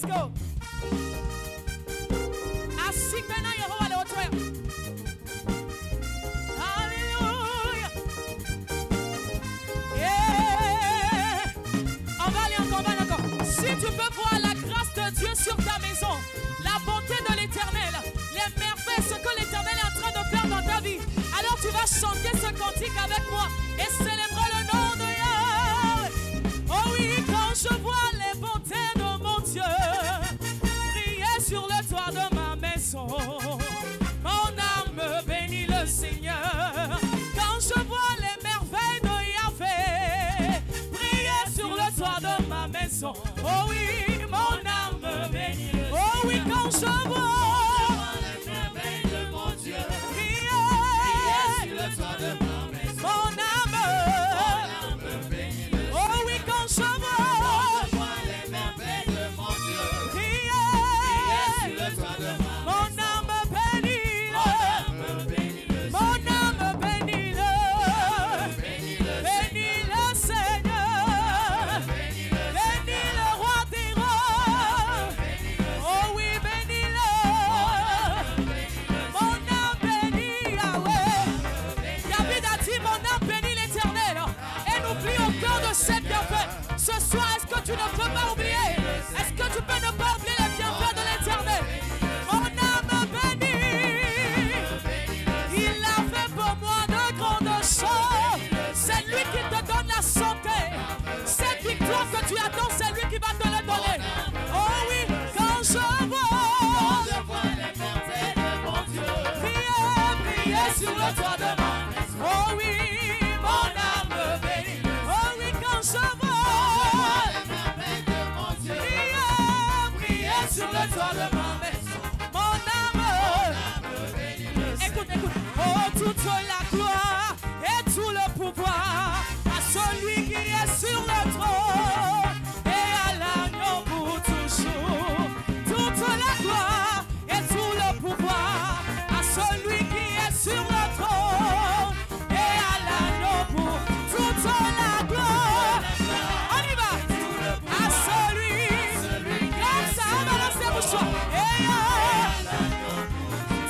Let's go. Asik maintenant Yehova le hauteur. Alléluia. Yeah. On va aller encore. Si tu peux voir la grâce de Dieu sur ta maison, la bonté de l'Éternel, les merveilles, ce que l'Éternel est en train de faire dans ta vie, alors tu vas chanter ce cantique avec moi et célébrer le nom de Yahweh. Oh oui, quand je vois les bontés de mon Dieu briller sur le toit de ma maison, mon âme bénit le Seigneur. Quand je vois les merveilles de Yahvé briller sur le toit de ma maison, oh oui, mon âme bénit le Seigneur. Oh oui, quand je vois les merveilles de mon Dieu briller sur le toit de ma maison, mon âme bénit le Seigneur. Oh oui, quand je vois les merveilles de mon Dieu briller sur le toit de ma maison, mon âme bénit le Seigneur. Mon âme bénit le Seigneur. Bénis le roi des rois. Oh oui, bénis-le. Mon âme bénit Yahweh. David a dit, mon âme bénit l'Éternel. Et n'oublie aucun de ses bienfaits. Ce soir, est-ce que tu ne peux pas oublier? Est-ce que tu peux ne pas oublier les bienfaits de l'Éternel? Mon âme bénit. Il a fait pour moi de grandes choses. C'est lui qui te donne la santé. Cette victoire que tu attends, c'est lui qui va te la donner. Oh oui, quand je vois les merveilles de mon Dieu briller sur le toit de ma maison. Oh oui, mon âme bénit. Oh oui, quand je vois les merveilles de mon Dieu briller sur le toit de ma maison, mon âme bénit. Écoute. Oh, toute la gloire et tout le pouvoir à celui qui est sur le trône et à l'agneau pour toujours. Toute la gloire et tout le pouvoir à celui qui est sur le trône et à l'agneau pour toute la gloire. On y va. À celui comme ça, on va lancer vos choix. Et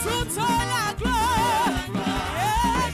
toute la gloire et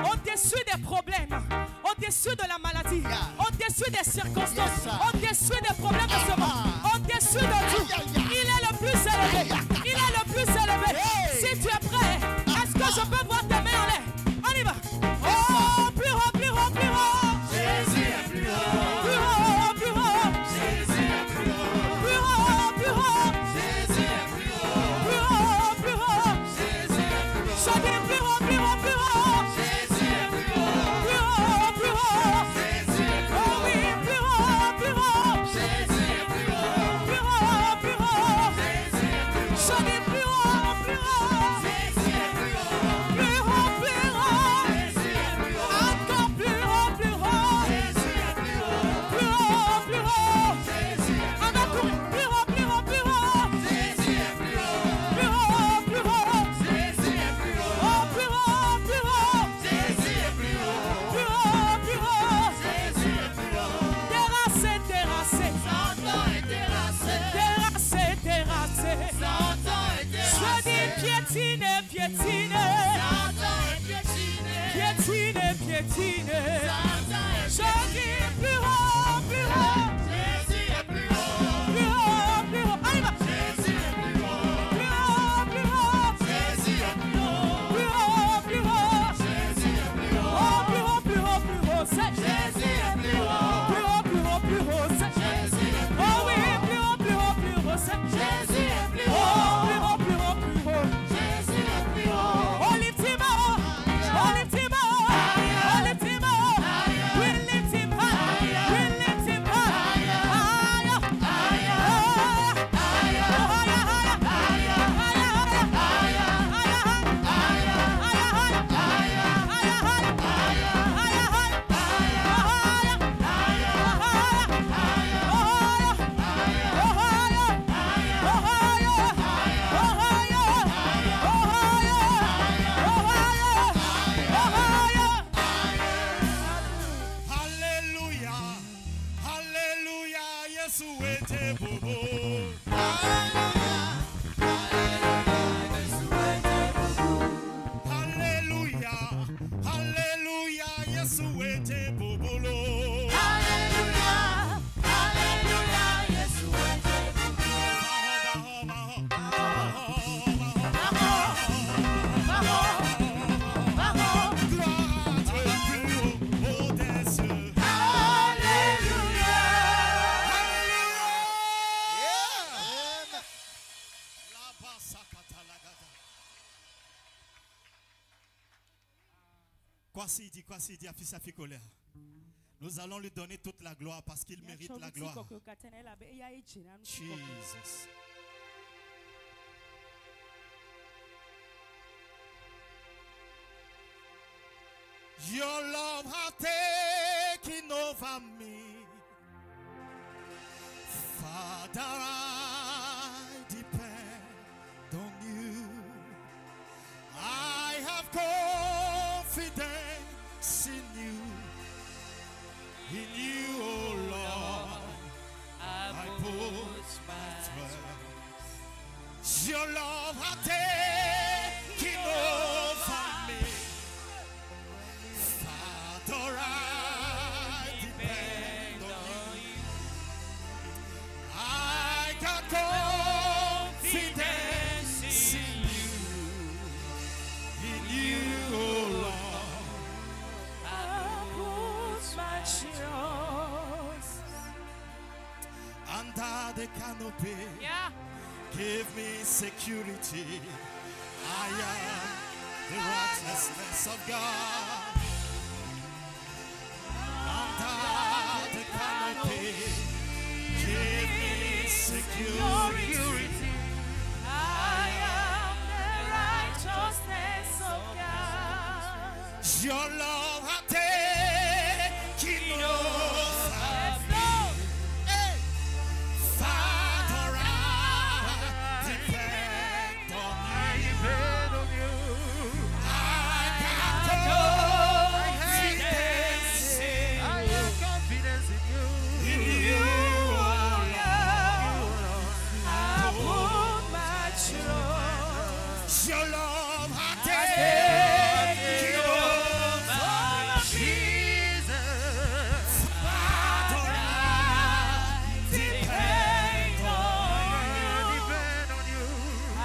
Au-dessus des problèmes, au-dessus de la maladie, au-dessus des circonstances, au-dessus des problèmes de ce monde, au-dessus de tout. Il est le plus élevé. Il est le plus élevé. Si tu es prêt, est-ce que je peux voir tes mains en l'air? On y va. Oh, plus haut, plus haut, plus haut. Jésus est plus haut. Plus haut, plus haut. Jésus est plus haut. Plus haut, plus haut. Jésus est plus haut. Plus haut, plus haut. Jésus est plus haut. Je dis plus haut, plus haut, plus haut. Jésus est plus haut. Plus haut, plus haut. Jésus est plus Oh haut. oui, plus haut, plus haut. Jésus est plus haut. Plus haut, plus haut. Jésus est plus haut. Je dis plus haut, plus haut. Jésus est plus haut. Plus haut, plus haut. Jésus est plus haut. Encore plus haut, plus haut. Jésus est plus haut. Plus haut, plus haut. Jésus est On va courir. Plus haut, plus haut, plus haut. Jésus est plus haut. Plus haut, plus haut. Jésus est plus haut. Oh, plus haut, plus haut. Jésus est plus haut. Plus haut, plus haut. Jésus est plus haut. Terrassé, terrassé. Satan est terrassé. Terrassé, terrassé. Satan est Je dis terrassé. piétiner, piétiner. Satan est piétiné. Piétiner, piétiner. Satan est Je dis plus haut, plus haut. Jésus est plus haut. Plus haut, plus haut. On y va. Jésus est plus haut. Plus haut, plus haut. Jésus est plus haut. Plus haut, plus haut. Jésus est plus haut. Oh, plus haut, plus haut, plus haut. C'est Jésus est plus haut. plus haut, plus haut, plus haut. C'est Jésus est plus oh haut. oui, plus haut, plus haut, plus haut. C'est Jésus est plus oh, haut. plus haut, plus haut, plus haut. Jésus est plus haut. Oh, lift him up. Oh, lift him up. Oh, lift him up. We lift him high. We lift him high. Higher. Higher. Higher. Alléluia, Alléluia, Yesu ete bobo. Alléluia, Alléluia, Yesu ete bobolo. Quoi s'il dit à fils à fille colère. Nous allons lui donner toute la gloire parce qu'il mérite la gloire. Jesus. Your love has taken over me. Father, I depend on you. Under the canopy, Yeah. give me security. I am the righteousness of God. Under the canopy, give me security. I am the righteousness of God. Your love has taken over. Yes, Lord. Hey. Father, I depend on you. I got confidence in you, oh Lord. I put my trust. Your love has taken over. Father, I depend on you. I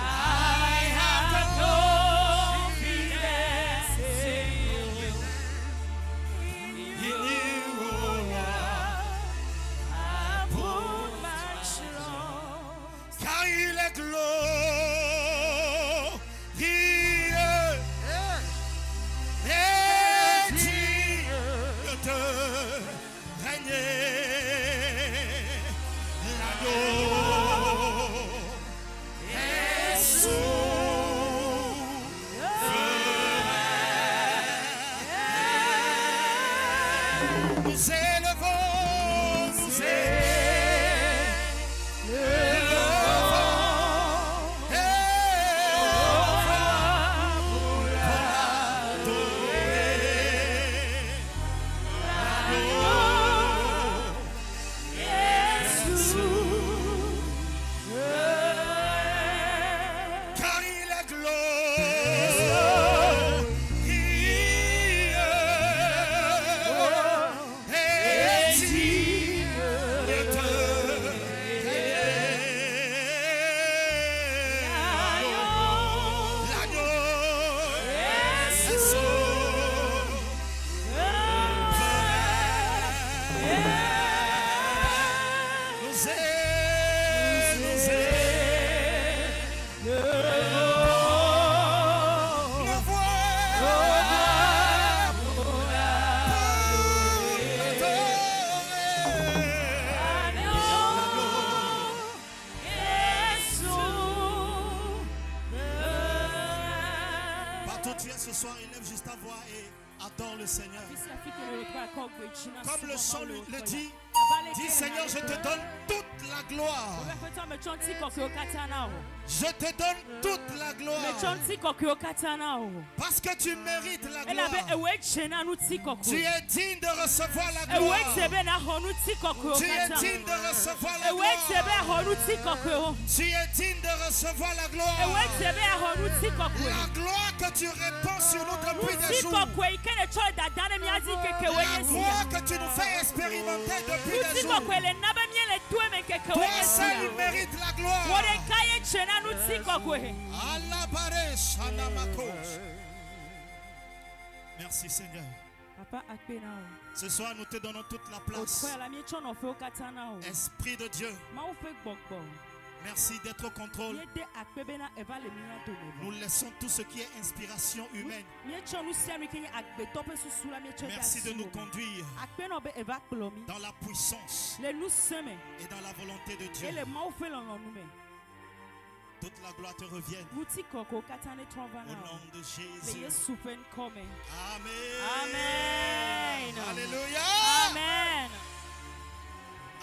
have confidence in you, oh Lord. I put my trust. Car il est glorieux et digne de régner. L'agneau est souverain. Nous élevons, nous car il est glorieux et digne de régner. L'agneau est Partout tu es ce soir, élève juste ta voix et adore le Seigneur. Comme le chant le dit, dis Seigneur, je te donne toute la gloire. Je te donne toute la gloire. Parce que tu mérites la gloire. Tu es digne de recevoir la gloire. Tu es digne de recevoir la gloire. Tu es digne de recevoir la gloire. La gloire que tu répands sur nous depuis des jours. La gloire que tu nous fais expérimenter depuis des jours. Toi seul mérites la gloire. Merci Seigneur. Ce soir nous te donnons toute la place. Esprit de Dieu, merci d'être au contrôle. Nous laissons tout ce qui est inspiration humaine. Merci de nous conduire dans la puissance et dans la volonté de Dieu. Toute la gloire te revienne. Au nom de Jésus. Amen. Amen. Alléluia. Amen.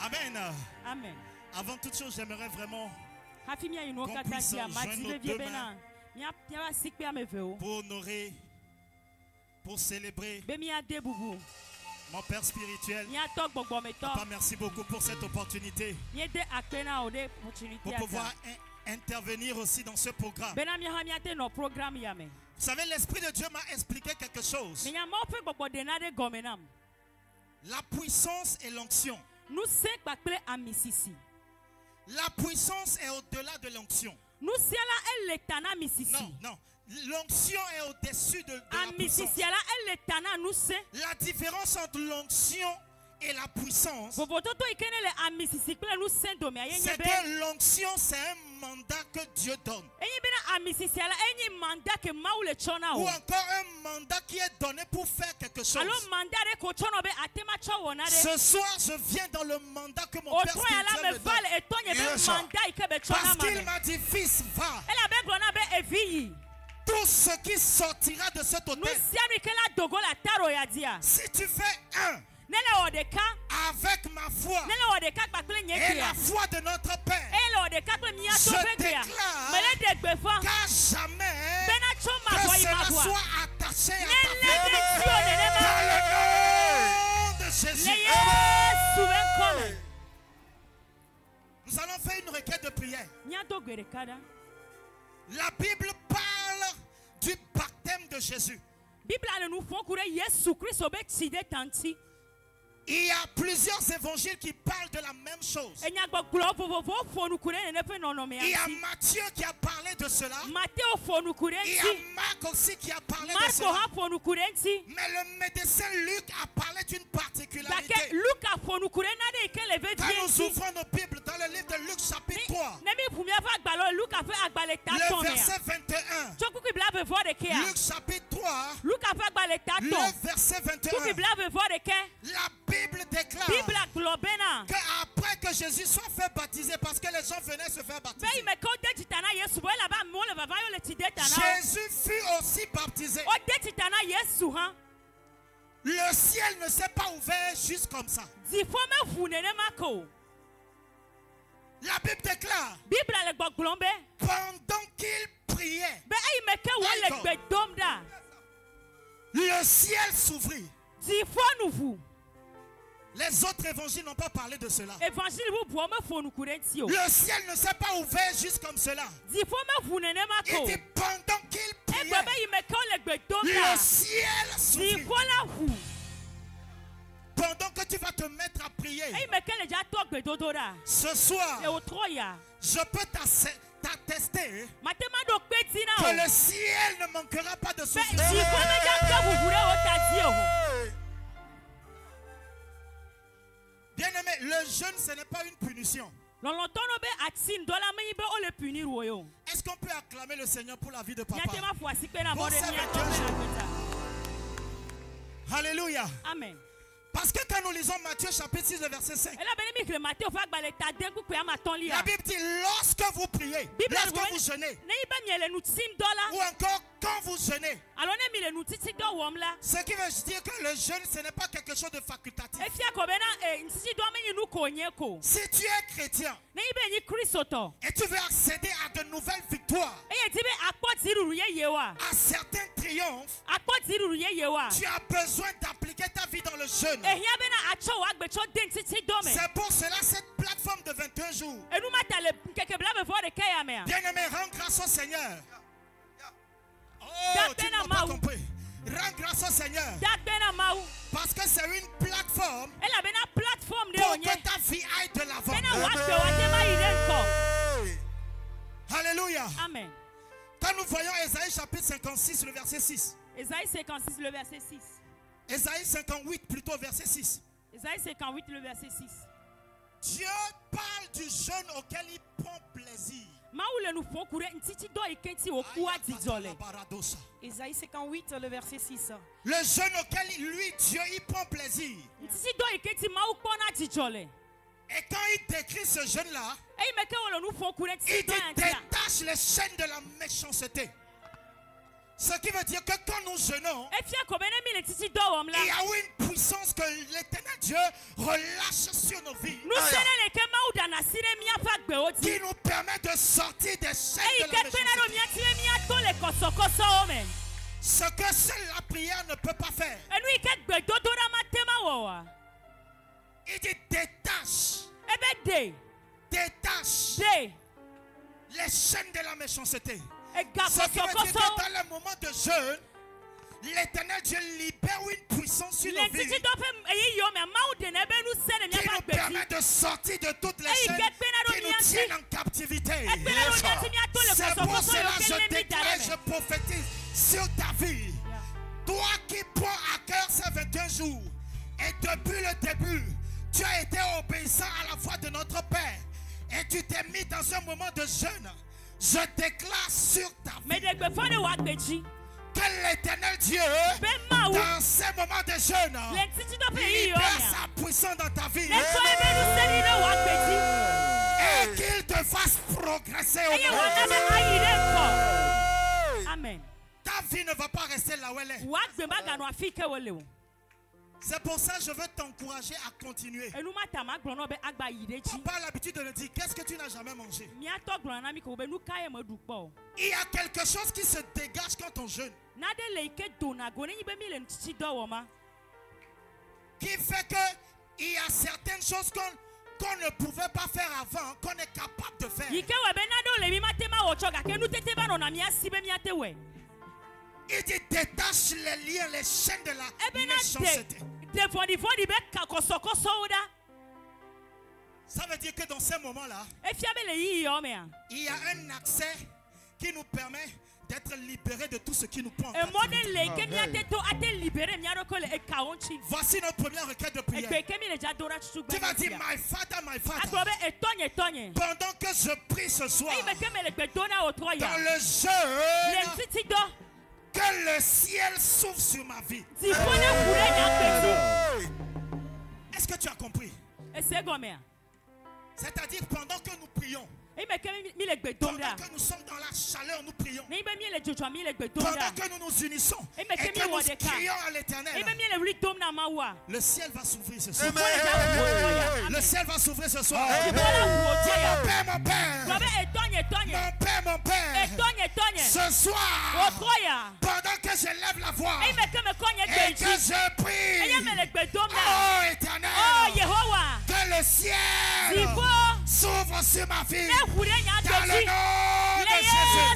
Amen. Amen. Avant toute chose, j'aimerais vraiment qu'on puisse joindre nos deux mains pour honorer, pour célébrer mon Père spirituel. Papa, merci beaucoup pour cette opportunité. Pour pouvoir intervenir aussi dans ce programme. Vous savez, l'Esprit de Dieu m'a expliqué quelque chose. La puissance et l'onction. La puissance est au-delà de l'onction. Non, non. L'onction est au-dessus de la puissance. La différence entre l'onction et la puissance, c'est que l'onction, c'est un mandat que Dieu donne. Ou encore un mandat qui est donné pour faire quelque chose. Ce soir, je viens dans le mandat que mon Père spirituel me donne. Parce qu'il m'a dit, fils, va. Tout ce qui sortira de cet hôtel, si tu fais un avec ma foi et la foi de notre Père, je déclare qu'à jamais que cela soit attaché à ta vie. Dans le nom de Jésus. Nous allons faire une requête de prière. La Bible parle du baptême de Jésus. Il y a plusieurs évangiles qui parlent de la même chose. Il y a Matthieu qui a parlé de cela. Il y a Marc aussi qui a parlé de cela. Mais le médecin Luc a parlé d'une particularité. Quand nous ouvrons nos Bibles dans le livre de Luc chapitre 3, le verset 21. Luc chapitre 3, le verset 21. La Bible déclare qu'après que Jésus soit fait baptiser, parce que les gens venaient se faire baptiser, Jésus fut aussi baptisé. Le ciel ne s'est pas ouvert juste comme ça. La Bible déclare, pendant qu'il priait, le ciel s'ouvrit. Les autres évangiles n'ont pas parlé de cela. Le ciel ne s'est pas ouvert juste comme cela. Il dit pendant qu'il priait, le ciel s'ouvrit. Pendant que tu vas te mettre à prier, ce soir, je peux t'attester que le ciel ne manquera pas de s'ouvrir. Bien aimé, le jeûne, ce n'est pas une punition. Est-ce qu'on peut acclamer le Seigneur pour la vie de papa? Alléluia. Amen. Parce que quand nous lisons Matthieu chapitre 6, le verset 5, la Bible dit lorsque vous priez, lorsque vous jeûnez, ou encore quand vous jeûnez, ce qui veut dire que le jeûne, ce n'est pas quelque chose de facultatif. Si tu es chrétien et tu veux accéder à de nouvelles victoires, à certains triomphes, tu as besoin d'appliquer ta vie dans le jeûne. C'est pour cela cette plateforme de 21 jours. Bien-aimé, rends grâce au Seigneur. Oh, tu n'as pas compris. Rends grâce au Seigneur. Parce que c'est une plateforme pour que ta vie aille de l'avant. Alléluia. Amen. Quand nous voyons Ésaïe chapitre 56, le verset 6. Ésaïe 56, le verset 6. Ésaïe 58, plutôt verset 6. Ésaïe 58, le verset 6. Dieu parle du jeûne auquel il prend plaisir. Ésaïe 58, le verset 6. Le jeûne auquel lui, Dieu, il prend plaisir. Et quand il décrit ce jeûne-là, il détache les chaînes de la méchanceté. Ce qui veut dire que quand nous jeûnons, il y a une puissance que l'Éternel Dieu relâche sur nos vies. Qui nous permet de sortir des chaînes de la méchanceté. Ce que seule la prière ne peut pas faire. Il dit détache. Détache les chaînes de la méchanceté. Ce qui veut dire que dans le moment de jeûne, l'Éternel Dieu libère une puissance sur nos vies qui nous permet de sortir de toutes les chaînes qui nous tiennent en captivité. C'est pour cela que je déclare, je prophétise sur ta vie. Toi qui prends à cœur ces 21 jours et depuis le début, tu as été obéissant à la voix de notre Père et tu t'es mis dans un moment de jeûne, je déclare sur ta vie que l'Éternel Dieu, dans ces moments de jeûne, libère sa puissance dans ta vie et qu'il te fasse progresser au monde. Amen. Ta vie ne va pas rester là où elle est. C'est pour ça que je veux t'encourager à continuer. Papa a l'habitude de le dire, qu'est-ce que tu n'as jamais mangé? Il y a quelque chose qui se dégage quand on jeûne. Qui fait qu'il y a certaines choses qu'on ne pouvait pas faire avant, qu'on est capable de faire. Il dit détache les liens, les chaînes de la méchanceté. Ça veut dire que dans ces moments-là, il y a un accès qui nous permet d'être libérés de tout ce qui nous prend. Voici notre première requête de prière. Tu vas dire, my Father, pendant que je prie ce soir, dans le jeûne, que le ciel s'ouvre sur ma vie. Est-ce que tu as compris? C'est-à-dire pendant que nous prions, pendant que nous sommes dans la chaleur, nous prions. Pendant que nous nous unissons et que nous crions à l'Éternel, le ciel va s'ouvrir ce soir. Le ciel va s'ouvrir ce soir. Mon Père, mon Père, ce soir, pendant que je lève la voix et que je prie, oh Éternel, que le ciel s'ouvre sur ma vie. Dans le nom de Jésus.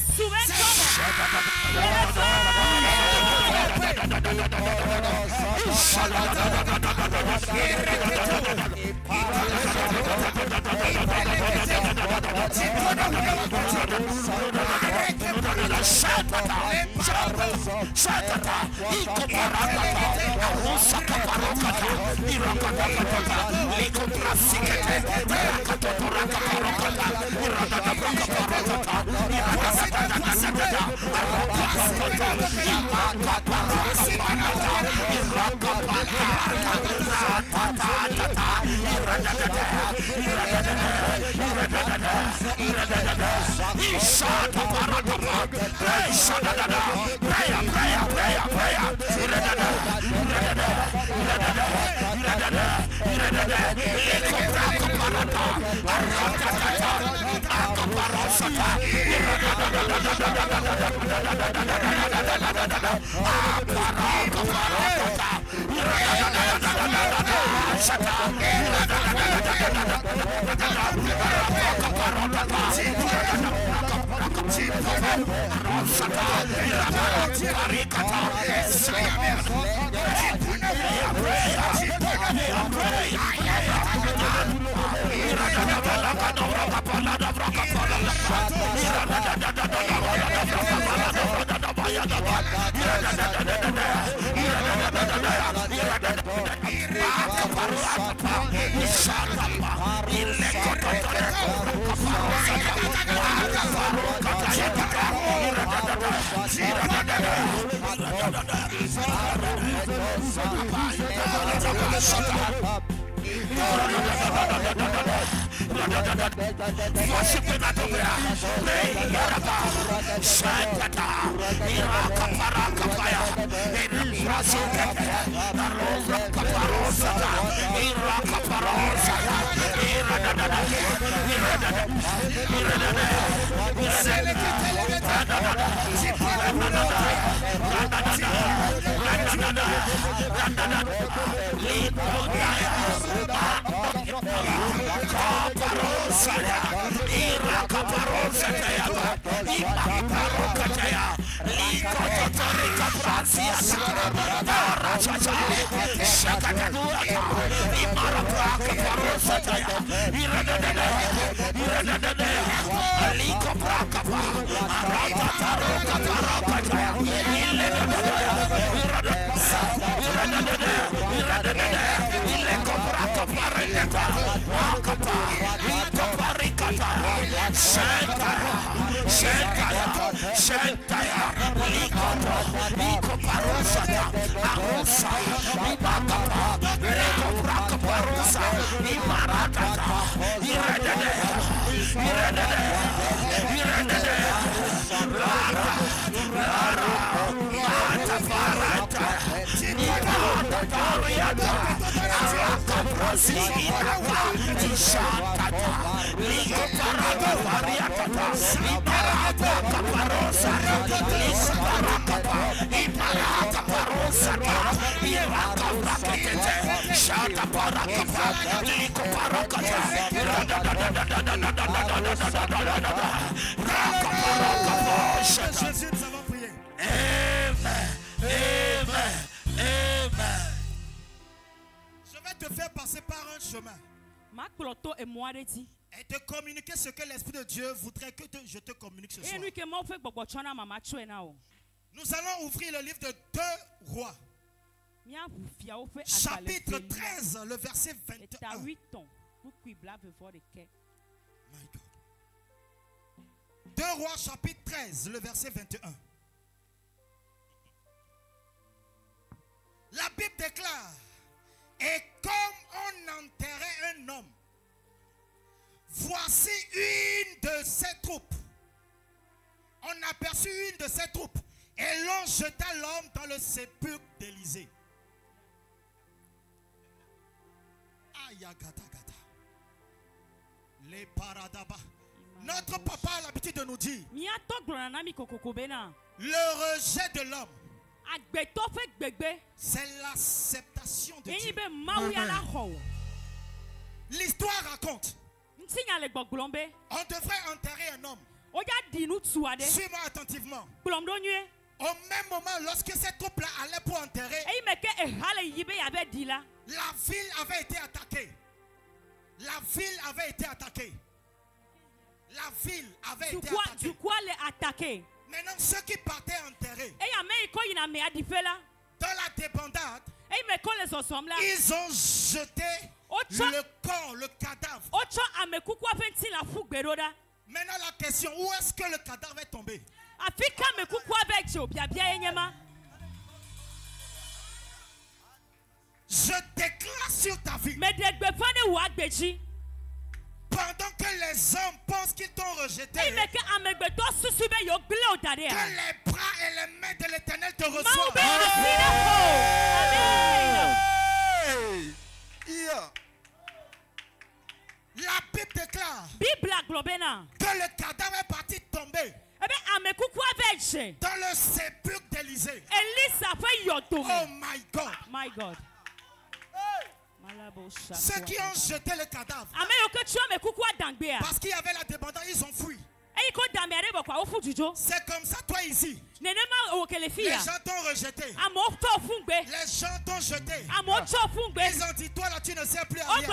Jésus, nous avons prié. Amen. Amen. Amen. Je vais te faire passer par un chemin et te communiquer ce que l'Esprit de Dieu voudrait que je te communique ce soir. Nous allons ouvrir le livre de 2 Rois. Chapitre 13, le verset 21. My God. 2 Rois, chapitre 13, le verset 21. La Bible déclare, et comme on enterrait un homme, voici une de ses troupes. On aperçut une de ses troupes et l'on jeta l'homme dans le sépulcre d'Élisée. Ayagatagata. Les paradaba. Notre papa a l'habitude de nous dire, le rejet de l'homme, c'est l'acceptation de Dieu. L'histoire raconte, on devrait enterrer un homme. Suis-moi attentivement. Au même moment, lorsque cette troupe-là allait pour enterrer, la ville avait été attaquée. La ville avait été attaquée. La ville avait été attaquée. Maintenant, ceux qui partaient enterrer, dans la débandade, ils ont jeté le corps, le cadavre. Maintenant, la question, où est-ce que le cadavre est tombé? Je déclare sur ta vie, pendant que les hommes pensent qu'ils t'ont rejeté, que les bras et les mains de l'Éternel te reçoivent. La Bible déclare que le cadavre est parti tomber dans le sépulcre d'Élisée. Oh my God. My God. Ceux qui ont jeté le cadavre, parce qu'il y avait la débandade, ils ont fui. C'est comme ça, toi ici. Les gens t'ont rejeté. Les gens t'ont jeté. Ils ont dit, toi là, tu ne sais plus à rien.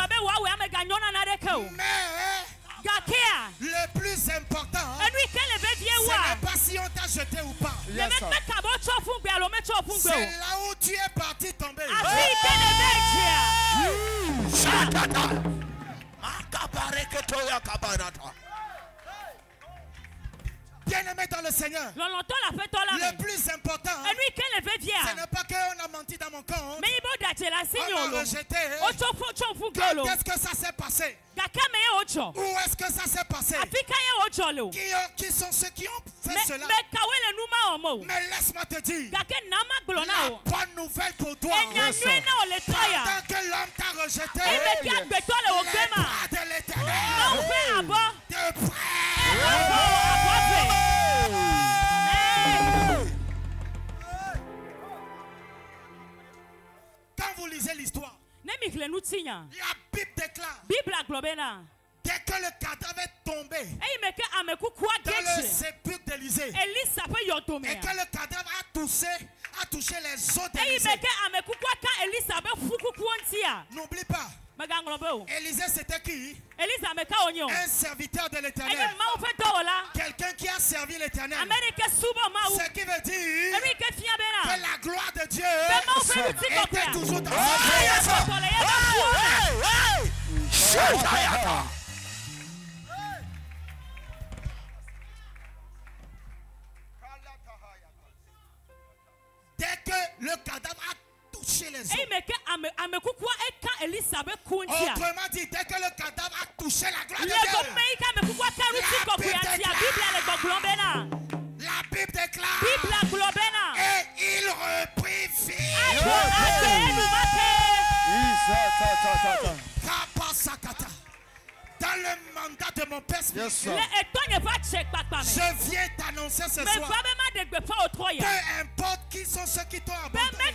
Mais le plus important, ce n'est pas si on t'a jeté ou pas. C'est là où tu es parti tomber. Bien-aimé dans le Seigneur, le plus important, ce n'est pas qu'on a menti dans mon camp, on m'a rejeté. Quand est-ce que ça s'est passé? Où est-ce que ça s'est passé? Qui sont ceux qui ont fait cela? Mais laisse-moi te dire, la bonne nouvelle pour toi, pendant que l'homme t'a rejeté, les bras de l'Éternel te prennent. Quand vous lisez l'histoire, la Bible déclare, dès que le cadavre est tombé dans le sépulcre d'Élisée, et que le cadavre a touché les os d'Élisée, n'oublie pas, Élisée c'était qui? Un serviteur de l'Éternel. Quelqu'un qui a servi l'Éternel. Ce qui veut dire que la gloire de Dieu était toujours dans sa vie. Dès que le cadavre a touché les os, autrement dit, dès que le cadavre a touché la gloire de Dieu, le mandat de mon Père spirituel, je viens t'annoncer ce soir. Peu importe qui sont ceux qui t'ont abandonné.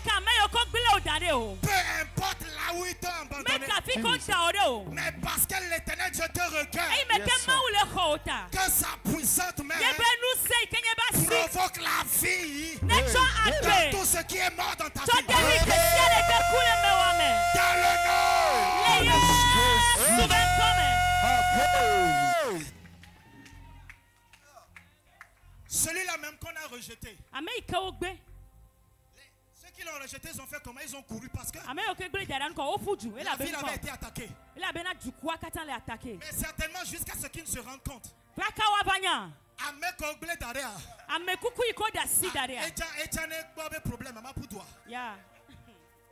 Peu importe là où ils t'ont abandonné. Mais parce que l'Éternel Dieu te recueille. Que sa puissante main provoque la vie dans tout ce qui est mort dans ta vie. Dans le nom. Celui-là même qu'on a rejeté. Ceux qui l'ont rejeté, ils ont fait comment? Ils ont couru parce que la ville avait été attaquée. Mais certainement jusqu'à ce qu'ils ne se rendent compte.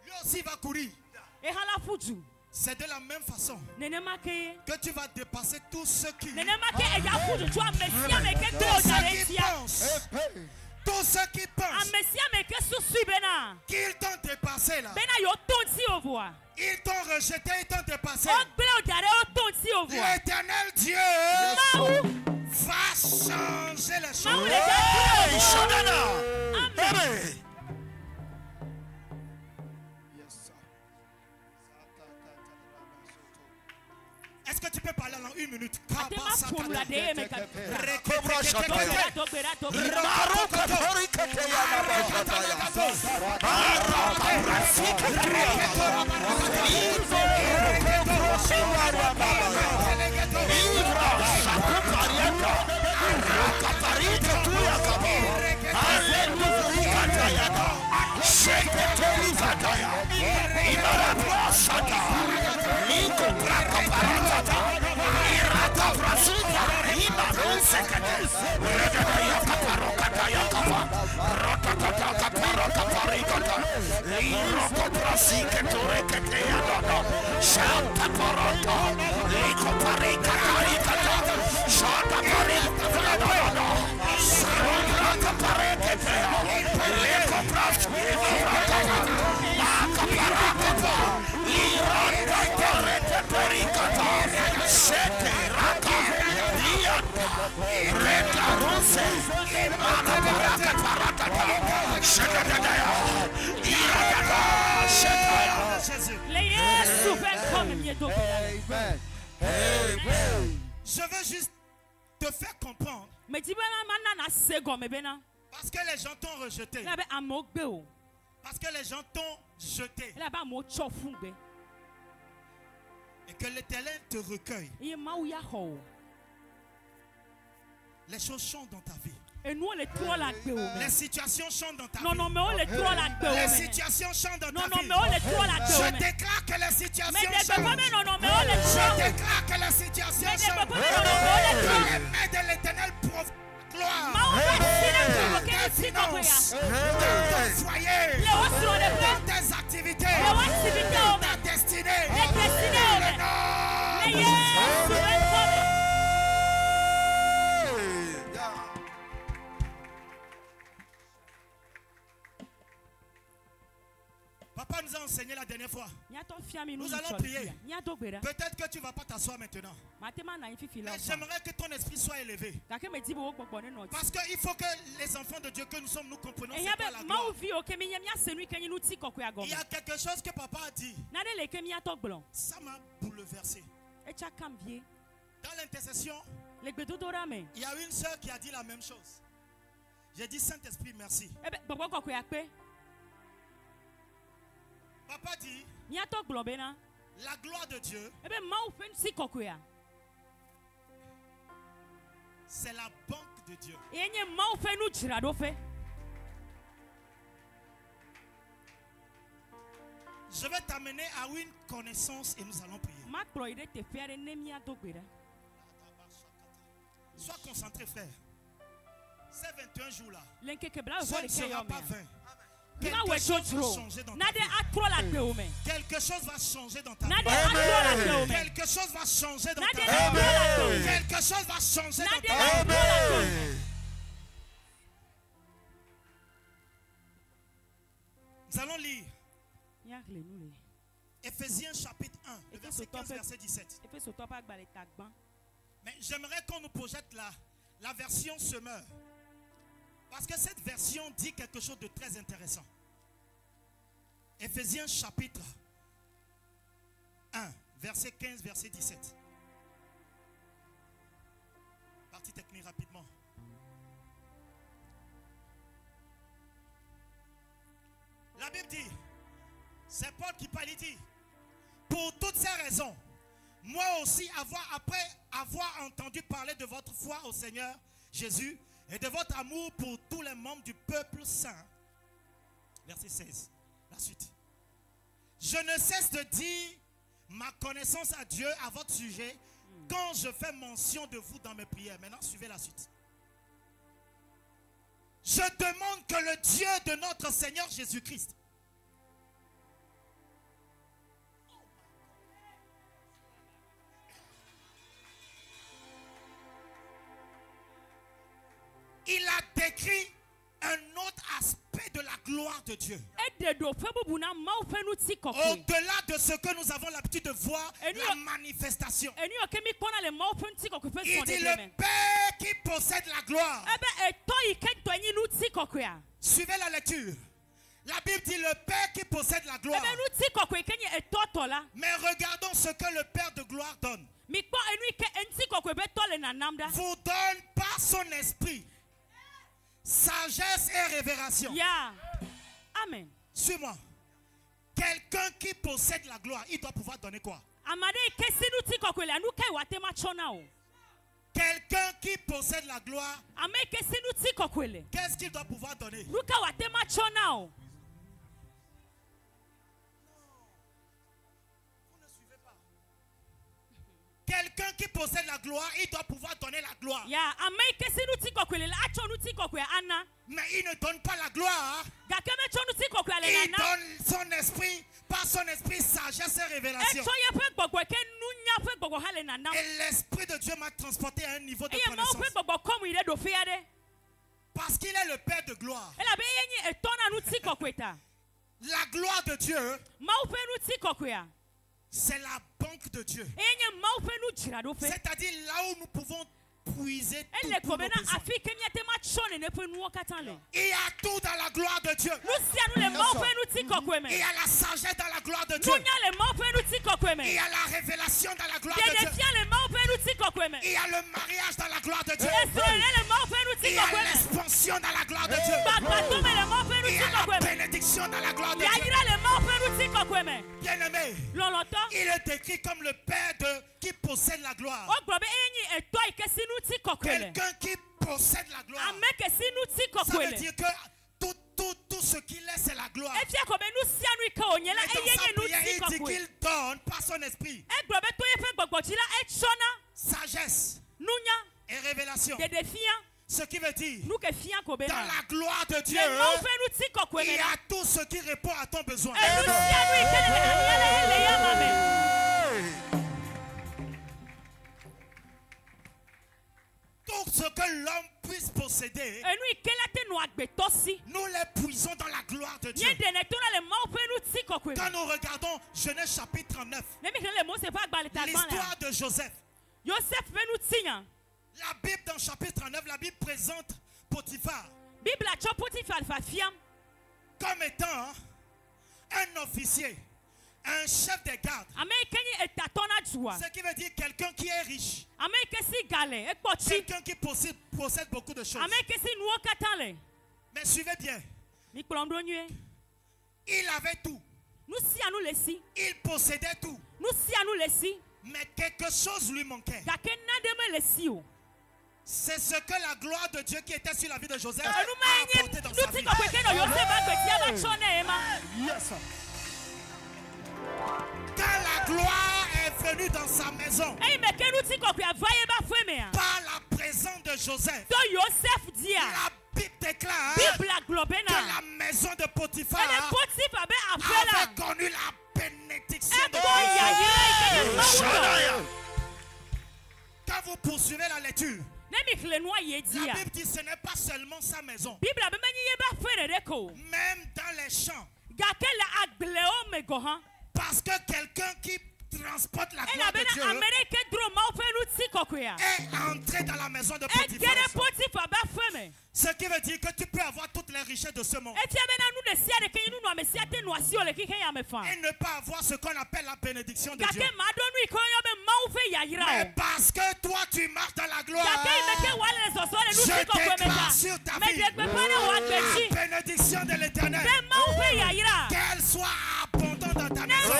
Lui aussi va courir. C'est de la même façon que tu vas dépasser tous ceux qui pensent. Tous ceux qui pensent qu'ils t'ont dépassé là. Ils t'ont rejeté, ils t'ont dépassé. L'Éternel Dieu va changer les choses. Est-ce que tu peux parler en 1 minute? Je veux juste te faire comprendre. Parce que les gens t'ont rejeté. Parce que les gens t'ont jeté. Et que l'Éternel te recueille. Les choses changent dans ta vie. Les situations changent dans ta vie. Les situations changent dans ta vie. Je déclare que les situations changent. Je déclare que les situations changent. Que les mains de l'Éternel prouvent gloire. Dans tes finances, dans ton foyer, dans tes activités, dans ta destinée. Papa nous a enseigné la dernière fois. Nous allons prier. Peut-être que tu ne vas pas t'asseoir maintenant. Mais j'aimerais que ton esprit soit élevé. Parce qu'il faut que les enfants de Dieu que nous sommes, nous comprenons c'est quoi la gloire. Il y a quelque chose que papa a dit. Ça m'a bouleversé. Dans l'intercession, il y a une soeur qui a dit la même chose. J'ai dit Saint-Esprit, merci. Papa dit, la gloire de Dieu, c'est la banque de Dieu. Je vais t'amener à une connaissance et nous allons prier. Sois concentré, frère. Ces 21 jours-là, ce ne sera pas 20. Quelque chose va changer dans ta vie. Quelque chose va changer dans ta vie. Quelque chose va changer dans ta vie. Quelque chose va changer dans ta vie. Nous allons lire Éphésiens chapitre 1, le verset 15, verset 17. Mais j'aimerais qu'on nous projette la version semeur. Parce que cette version dit quelque chose de très intéressant. Éphésiens chapitre 1, verset 15, verset 17. Partie technique rapidement. La Bible dit, c'est Paul qui parle, il dit, pour toutes ces raisons, moi aussi, après avoir entendu parler de votre foi au Seigneur Jésus et de votre amour pour tous les membres du peuple saint. Verset 16, la suite. Je ne cesse de dire ma connaissance à Dieu à votre sujet quand je fais mention de vous dans mes prières. Maintenant, suivez la suite. Je demande que le Dieu de notre Seigneur Jésus-Christ il a décrit un autre aspect de la gloire de Dieu. Au-delà de ce que nous avons l'habitude de voir, la manifestation. Il dit le Père qui possède la gloire. Suivez la lecture. La Bible dit le Père qui possède la gloire. Mais regardons ce que le Père de gloire donne. Vous donne par son esprit sagesse et révélation. Yeah. Amen. Suis-moi. Quelqu'un qui possède la gloire, il doit pouvoir donner quoi? Quelqu'un qui possède la gloire, qu'est-ce qu'il doit pouvoir donner? Vous ne suivez pas. Quelqu'un qui possède la gloire, il doit pouvoir donner la gloire. Mais il ne donne pas la gloire. Il donne son esprit, par son esprit, sagesse et révélation. Et l'esprit de Dieu m'a transporté à un niveau de connaissance. Parce qu'il est le Père de gloire. La gloire de Dieu, c'est la banque de Dieu. C'est-à-dire là où nous pouvons puiser tout pour nos besoins. Il y a tout dans la gloire de Dieu. Il y a la sagesse dans la gloire de Dieu. Il y a la révélation dans la gloire de Dieu. Il y a le mariage dans la gloire de Dieu. Il y a l'expansion dans la gloire de Dieu. Il y a la bénédiction dans la gloire de Dieu. Bien-aimé, il est décrit comme le Père qui possède la gloire. Quelqu'un qui possède la gloire. Ça veut dire que tout ce qu'il est, c'est la gloire. Et dans sa prière, il dit qu'il donne par son esprit sagesse et révélation. Ce qui veut dire, dans la gloire de Dieu, il y a tout ce qui répond à ton besoin. Tout ce que l'homme puisse posséder, nous les puisons dans la gloire de Dieu. Quand nous regardons Genèse chapitre 39, l'histoire de Joseph, la Bible dans chapitre 39, la Bible présente Potiphar comme étant un officier, un chef des gardes. Ce qui veut dire quelqu'un qui est riche. Quelqu'un qui possède beaucoup de choses. Mais suivez bien. Il avait tout. Il possédait tout. Mais quelque chose lui manquait. C'est ce que la gloire de Dieu qui était sur la vie de Joseph a apporté dans sa vie. Yes. Quand la gloire est venue dans sa maison, par la présence de Joseph, la Bible déclare que la maison de Potiphar avait connu la bénédiction de Dieu. Quand vous poursuivez la lecture, la Bible dit que ce n'est pas seulement sa maison. Même dans les champs, Parce que quelqu'un qui transporte la gloire de Dieu est entré dans la maison de Potiphar. Ce qui veut dire que tu peux avoir toutes les richesses de ce monde et ne pas avoir ce qu'on appelle la bénédiction de Dieu. Mais parce que toi tu marches dans la gloire, je déclare sur ta vie la bénédiction de l'Éternel. Qu'elle soit abondante dans ta maison,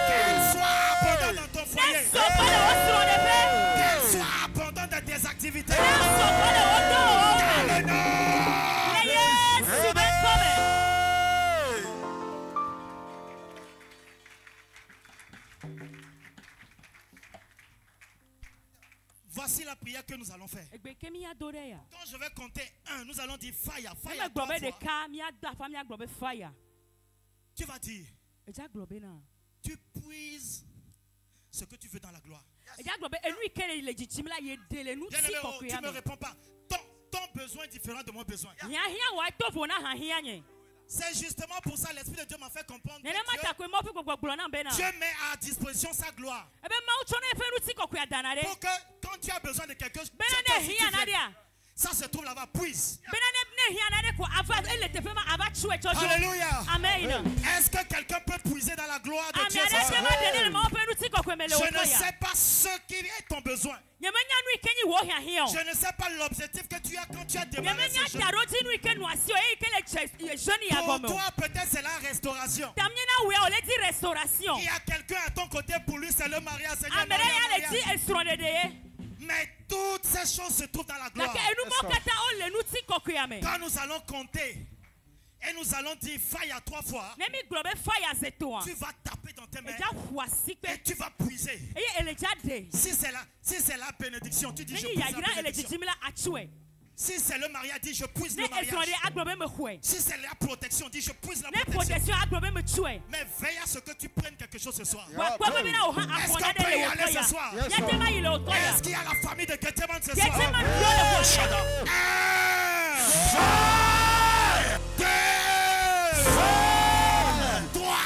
qu'elle soit abondante dans ton foyer, qu'elle soit abondante dans tes activités. Voici la prière que nous allons faire. Quand je vais compter 1, nous allons dire fire, fire. Tu vas dire, tu puises ce que tu veux dans la gloire. Bien-aimé, tu ne me réponds pas. Ton besoin est différent de mon besoin. C'est justement pour ça l'Esprit de Dieu m'a fait comprendre que Dieu met à disposition sa gloire. Pour que quand tu as besoin de quelque chose, ça se trouve là-bas, puise. Alléluia. Amen. Est-ce que quelqu'un peut puiser dans la gloire de Dieu? Je ne sais pas ce qui est ton besoin. Je ne sais pas l'objectif que tu as quand tu as démarré ce jeûne. Pour toi, peut-être c'est la restauration. Il y a quelqu'un à ton côté, pour lui c'est le mariage. Mais toutes ces choses se trouvent dans la gloire. Quand nous allons compter et nous allons dire faille à 3 fois, tu vas taper dans tes mains et tu vas puiser. Si c'est la bénédiction, tu dis je puise la bénédiction. Si c'est le mariage, dis je puise le mariage. Si c'est la protection, dis je puise la protection. Mais veille à ce que tu prennes quelque chose ce soir. Est-ce qu'on peut y aller ce soir? Est-ce qu'il y a la famille de Gethsemane ce soir? 1, 2, 3.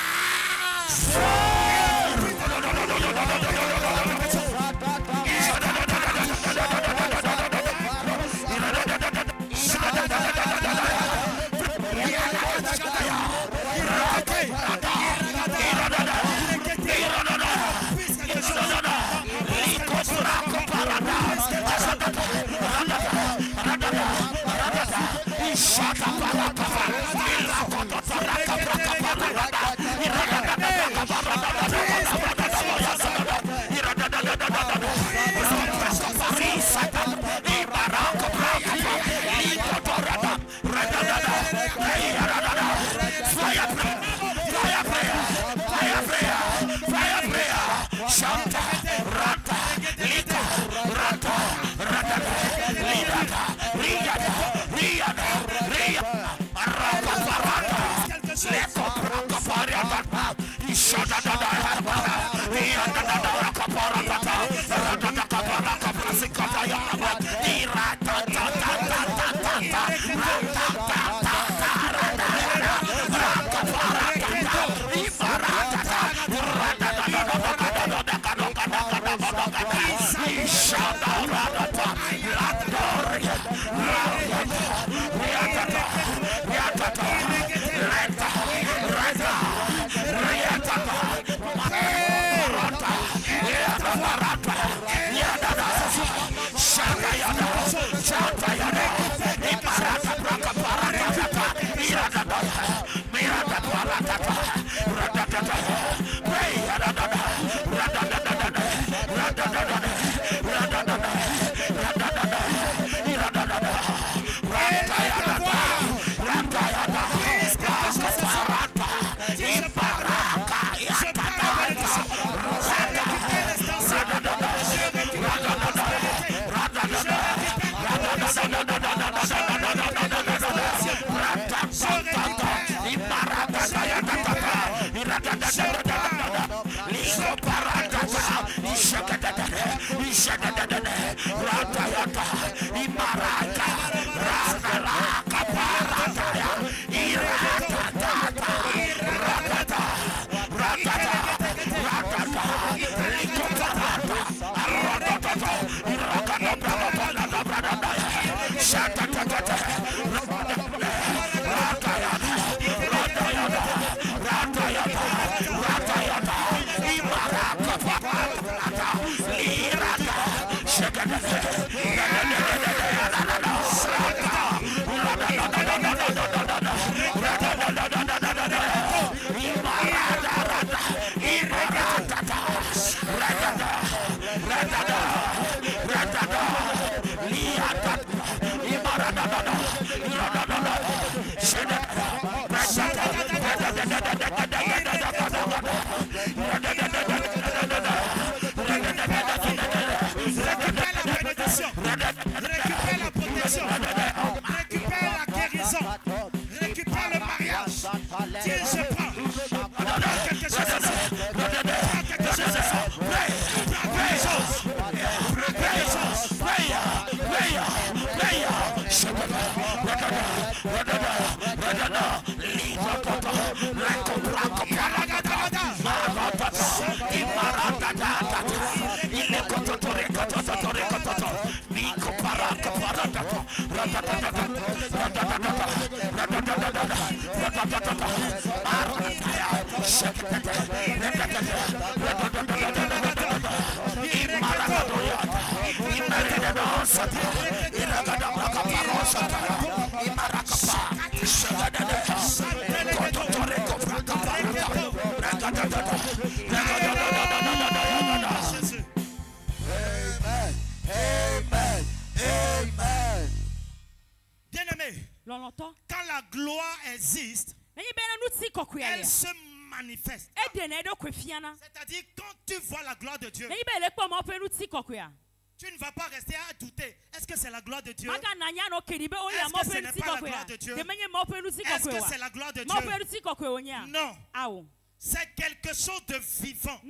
Récupère la protection, récupère la guérison, récupère le mariage. Dieu, je prends. Prends quelque chose à ça. Prends quelque chose à ça. Prends quelque chose. Prends quelque chose. Bien-aimé, quand la gloire existe, elle se manifeste. C'est-à-dire quand tu vois la gloire de Dieu, tu ne vas pas rester à douter. Est-ce que c'est la gloire de Dieu? Est-ce que ce n'est pas la gloire de Dieu? Est-ce que c'est la gloire de Dieu? Non. C'est quelque chose de vivant.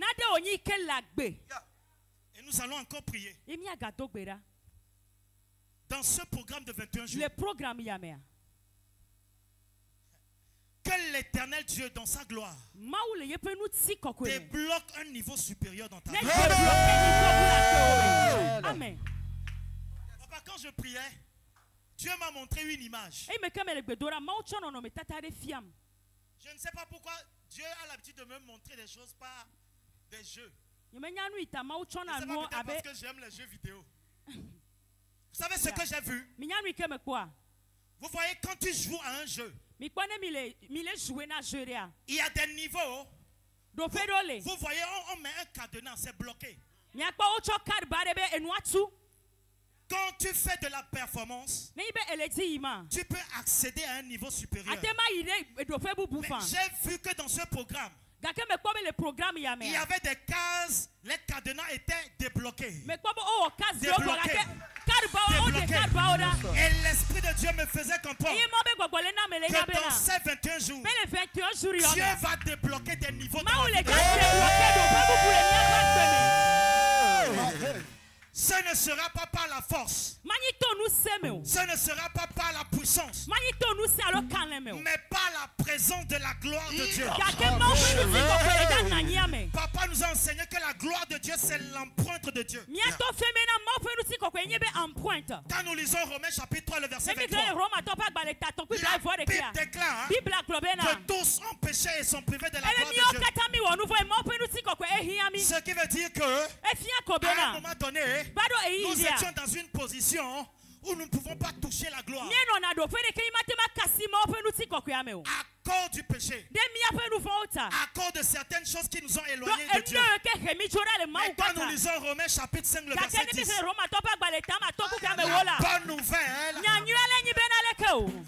Et nous allons encore prier. Dans ce programme de 21 jours, que l'Éternel Dieu dans sa gloire débloque un niveau supérieur dans ta vie. Amen. Papa, quand je priais, Dieu m'a montré une image. Je ne sais pas pourquoi Dieu a l'habitude de me montrer des choses par des jeux. Je ne sais pas peut-être parce que j'aime les jeux vidéo. Vous savez ce que j'ai vu? Vous voyez, quand tu joues à un jeu, il y a des niveaux. Vous voyez, on met un cadenas, c'est bloqué. Quand tu fais de la performance, tu peux accéder à un niveau supérieur. Mais j'ai vu que dans ce programme, il y avait des cases, les cadenas étaient débloqués. Débloqués. Et l'Esprit de Dieu me faisait comprendre que dans ces 21 jours, Dieu va débloquer des niveaux de la vie. Ce ne sera pas par la force. Ce ne sera pas par la puissance. Mais par la présence de la gloire de Dieu. Papa nous a enseigné que la gloire de Dieu, c'est l'empreinte de Dieu. Quand nous lisons Romains chapitre 3, le verset 23, la Bible déclare que tous ont péché et sont privés de la gloire de Dieu. Ce qui veut dire que à un moment donné, nous étions dans une position où nous ne pouvons pas toucher la gloire. À cause du péché. À cause de certaines choses qui nous ont éloignés de Dieu. Mais quand nous lisons Romains chapitre 5, le verset 10, la bonne nouvelle,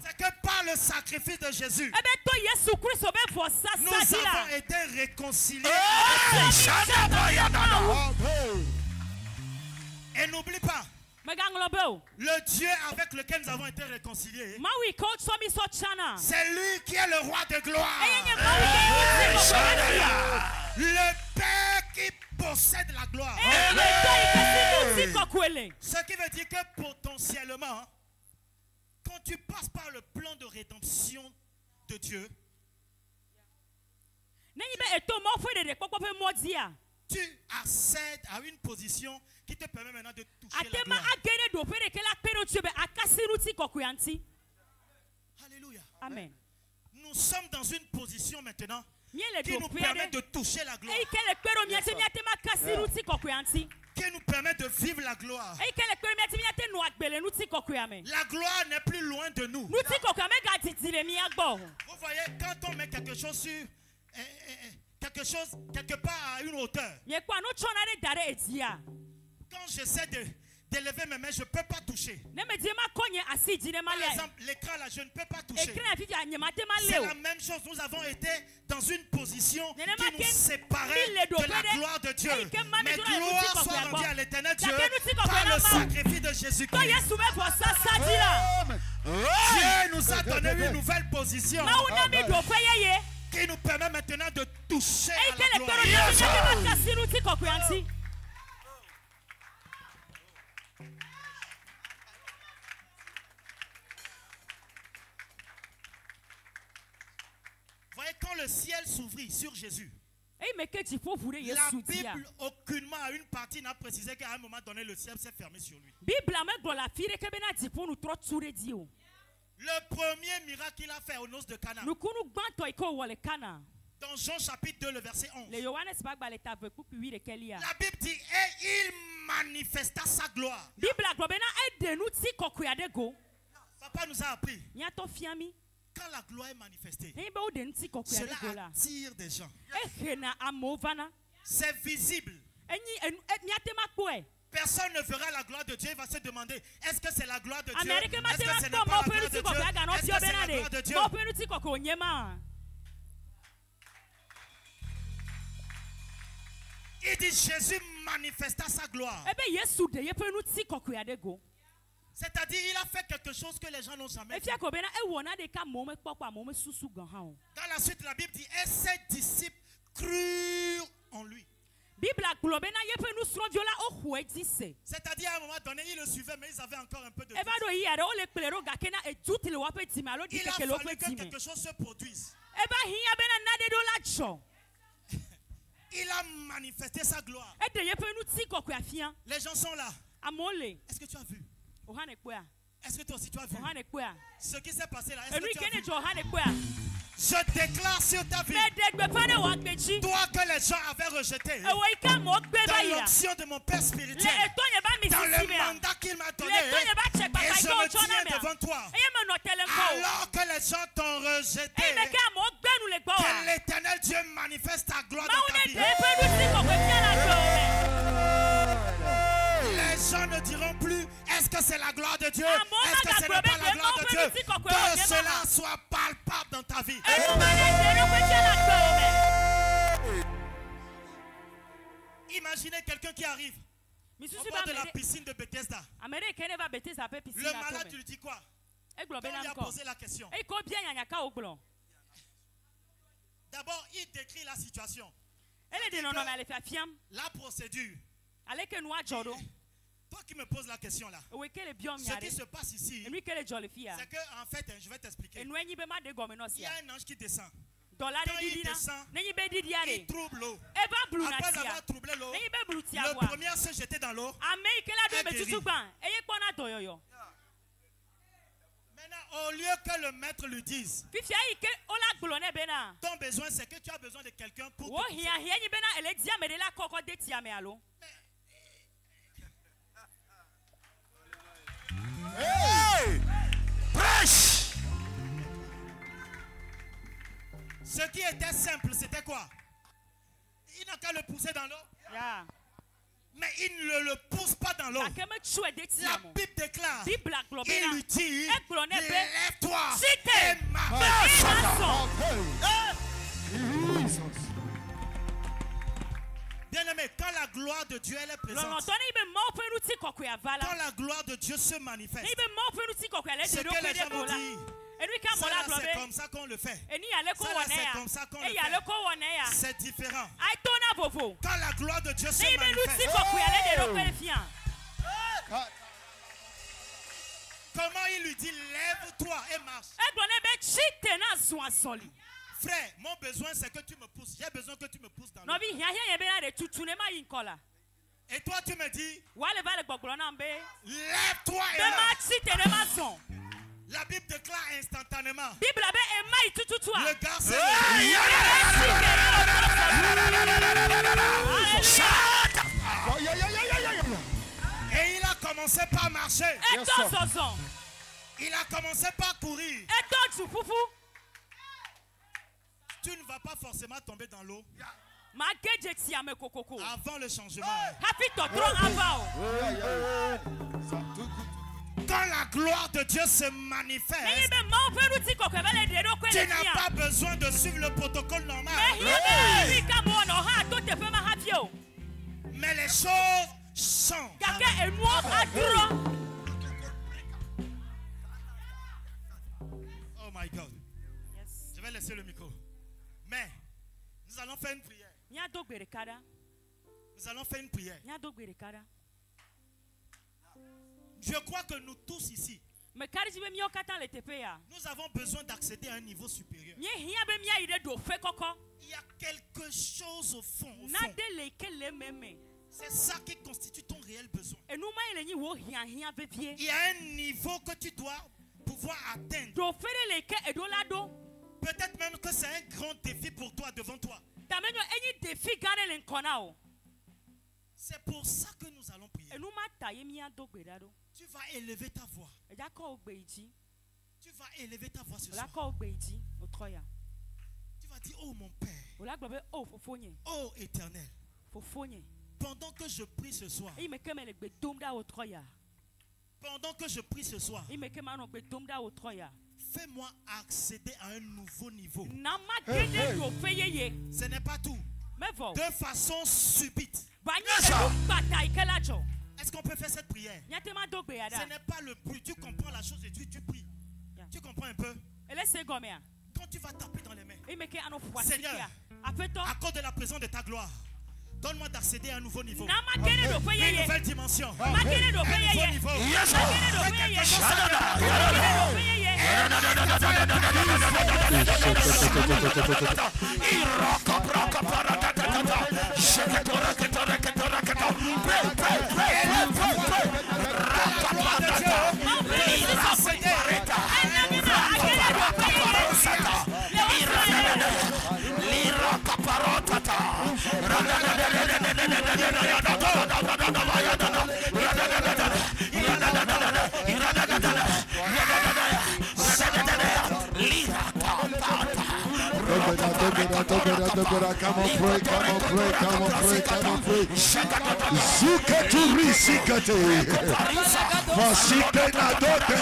c'est que par le sacrifice de Jésus, nous avons été réconciliés. Et n'oublie pas, le Dieu avec lequel nous avons été réconciliés, c'est lui qui est le roi de gloire. Le Père qui possède la gloire. Ce qui veut dire que potentiellement, quand tu passes par le plan de rédemption de Dieu, tu accèdes à une position qui te permet maintenant de toucher la gloire. Alléluia. Amen. Nous sommes dans une position maintenant qui nous permet de toucher la gloire. qui nous permet de vivre la gloire. La gloire n'est plus loin de nous. Vous voyez, quand on met quelque chose sur quelque part à une hauteur, quand j'essaie d'élever mes mains, je ne peux pas toucher. Par exemple, l'écran là, je ne peux pas toucher. C'est la même chose. Nous avons été dans une position qui nous séparait de la gloire de Dieu. Mais gloire soit rendue à l'éternel Dieu par le sacrifice de Jésus-Christ. Dieu nous a donné une nouvelle position qui nous permet maintenant de toucher à la gloire. Voyez, quand le ciel s'ouvrit sur Jésus, la Bible aucunement à une partie n'a précisé qu'à un moment donné le ciel s'est fermé sur lui. Le premier miracle qu'il a fait aux noces de Cana, dans Jean chapitre 2, le verset 11, la Bible dit, et il manifesta sa gloire. Papa nous a appris, quand la gloire est manifestée, cela attire des gens. C'est visible. Personne ne verra la gloire de Dieu. Il va se demander, est-ce que c'est la gloire de Dieu? Est-ce que ce n'est pas la gloire de Dieu? Est-ce que c'est la gloire de Dieu? Il dit, Jésus manifesta sa gloire. C'est-à-dire, il a fait quelque chose que les gens n'ont jamais fait. Dans la suite, la Bible dit, et ses disciples crurent en lui. C'est-à-dire, à un moment donné, ils le suivaient, mais ils avaient encore un peu de doute. Il a fallu que quelque chose se produise. Il a manifesté sa gloire. Les gens sont là. Est-ce que tu as vu? Est-ce que toi aussi tu as vu ce qui s'est passé là? Est-ce que tu as vu? Je déclare sur ta vie, toi que les gens avaient rejeté, dans l'onction de mon Père spirituel, dans le mandat qu'il m'a donné, et je me tiens devant toi, alors que les gens t'ont rejeté, que l'Éternel Dieu manifeste ta gloire dans ta vie. Les gens ne diront plus, est-ce que c'est la gloire de Dieu? Est-ce que ce n'est pas la gloire de Dieu? Que cela soit palpable dans ta vie. Imaginez quelqu'un qui arrive au bord de la piscine de Bethesda. Le malade, tu lui dis quoi? Quand il a posé la question. D'abord, il décrit la situation. La procédure. Toi qui me poses la question là, ce qui se passe ici, c'est que en fait, je vais t'expliquer. Il y a un ange qui descend. Quand il descend, il trouble l'eau. Après avoir troublé l'eau, le premier à se jeter dans l'eau est guéri. Maintenant, au lieu que le maître lui dise, ton besoin c'est que tu as besoin de quelqu'un pour te pousser. Hey! Prêche! Ce qui était simple, c'était quoi? Il n'a qu'à le pousser dans l'eau. Yeah. Mais il ne le pousse pas dans l'eau. La Bible déclare, il lui dit, lève-toi et marche. Bien-aimé, quand la gloire de Dieu elle est présente, quand la gloire de Dieu se manifeste, ce que les gens vont dire, ça là c'est comme ça qu'on le fait. Ça là c'est comme ça qu'on le fait. C'est différent. Quand la gloire de Dieu se manifeste, comment il lui dit lève-toi et marche. Frère, mon besoin c'est que tu me pousses. J'ai besoin que tu me pousses dans l'eau. Et toi tu me dis lève-toi et marche. La Bible déclare instantanément. Le gars s'est levé. commencé par marcher. Il a commencé par courir. Tu ne vas pas forcément tomber dans l'eau. Avant le changement. Quand la gloire de Dieu se manifeste, tu n'as pas besoin de suivre le protocole normal. Mais les choses changent. Oh my God. Je vais laisser le micro. Mais nous allons faire une prière. Nous allons faire une prière. Je crois que nous tous ici, nous avons besoin d'accéder à un niveau supérieur. Il y a quelque chose au fond. C'est ça qui constitue ton réel besoin. Il y a un niveau que tu dois pouvoir atteindre. Peut-être même que c'est un grand défi pour toi, devant toi. C'est pour ça que nous allons prier. Tu vas élever ta voix. Tu vas élever ta voix ce soir. Tu vas dire, oh mon Père, oh Éternel, pendant que je prie ce soir, fais-moi accéder à un nouveau niveau. Ce n'est pas tout. De façon subite. Est-ce qu'on peut faire cette prière? Ce n'est pas le bruit. Tu comprends la chose et tu pries. Tu comprends un peu? Quand tu vas taper dans les mains, Seigneur, à cause de la présence de ta gloire, donne-moi d'accéder à un nouveau niveau. Une nouvelle dimension. Un nouveau niveau. Come on, pray. Zukaturi sikate. Fasite na dote.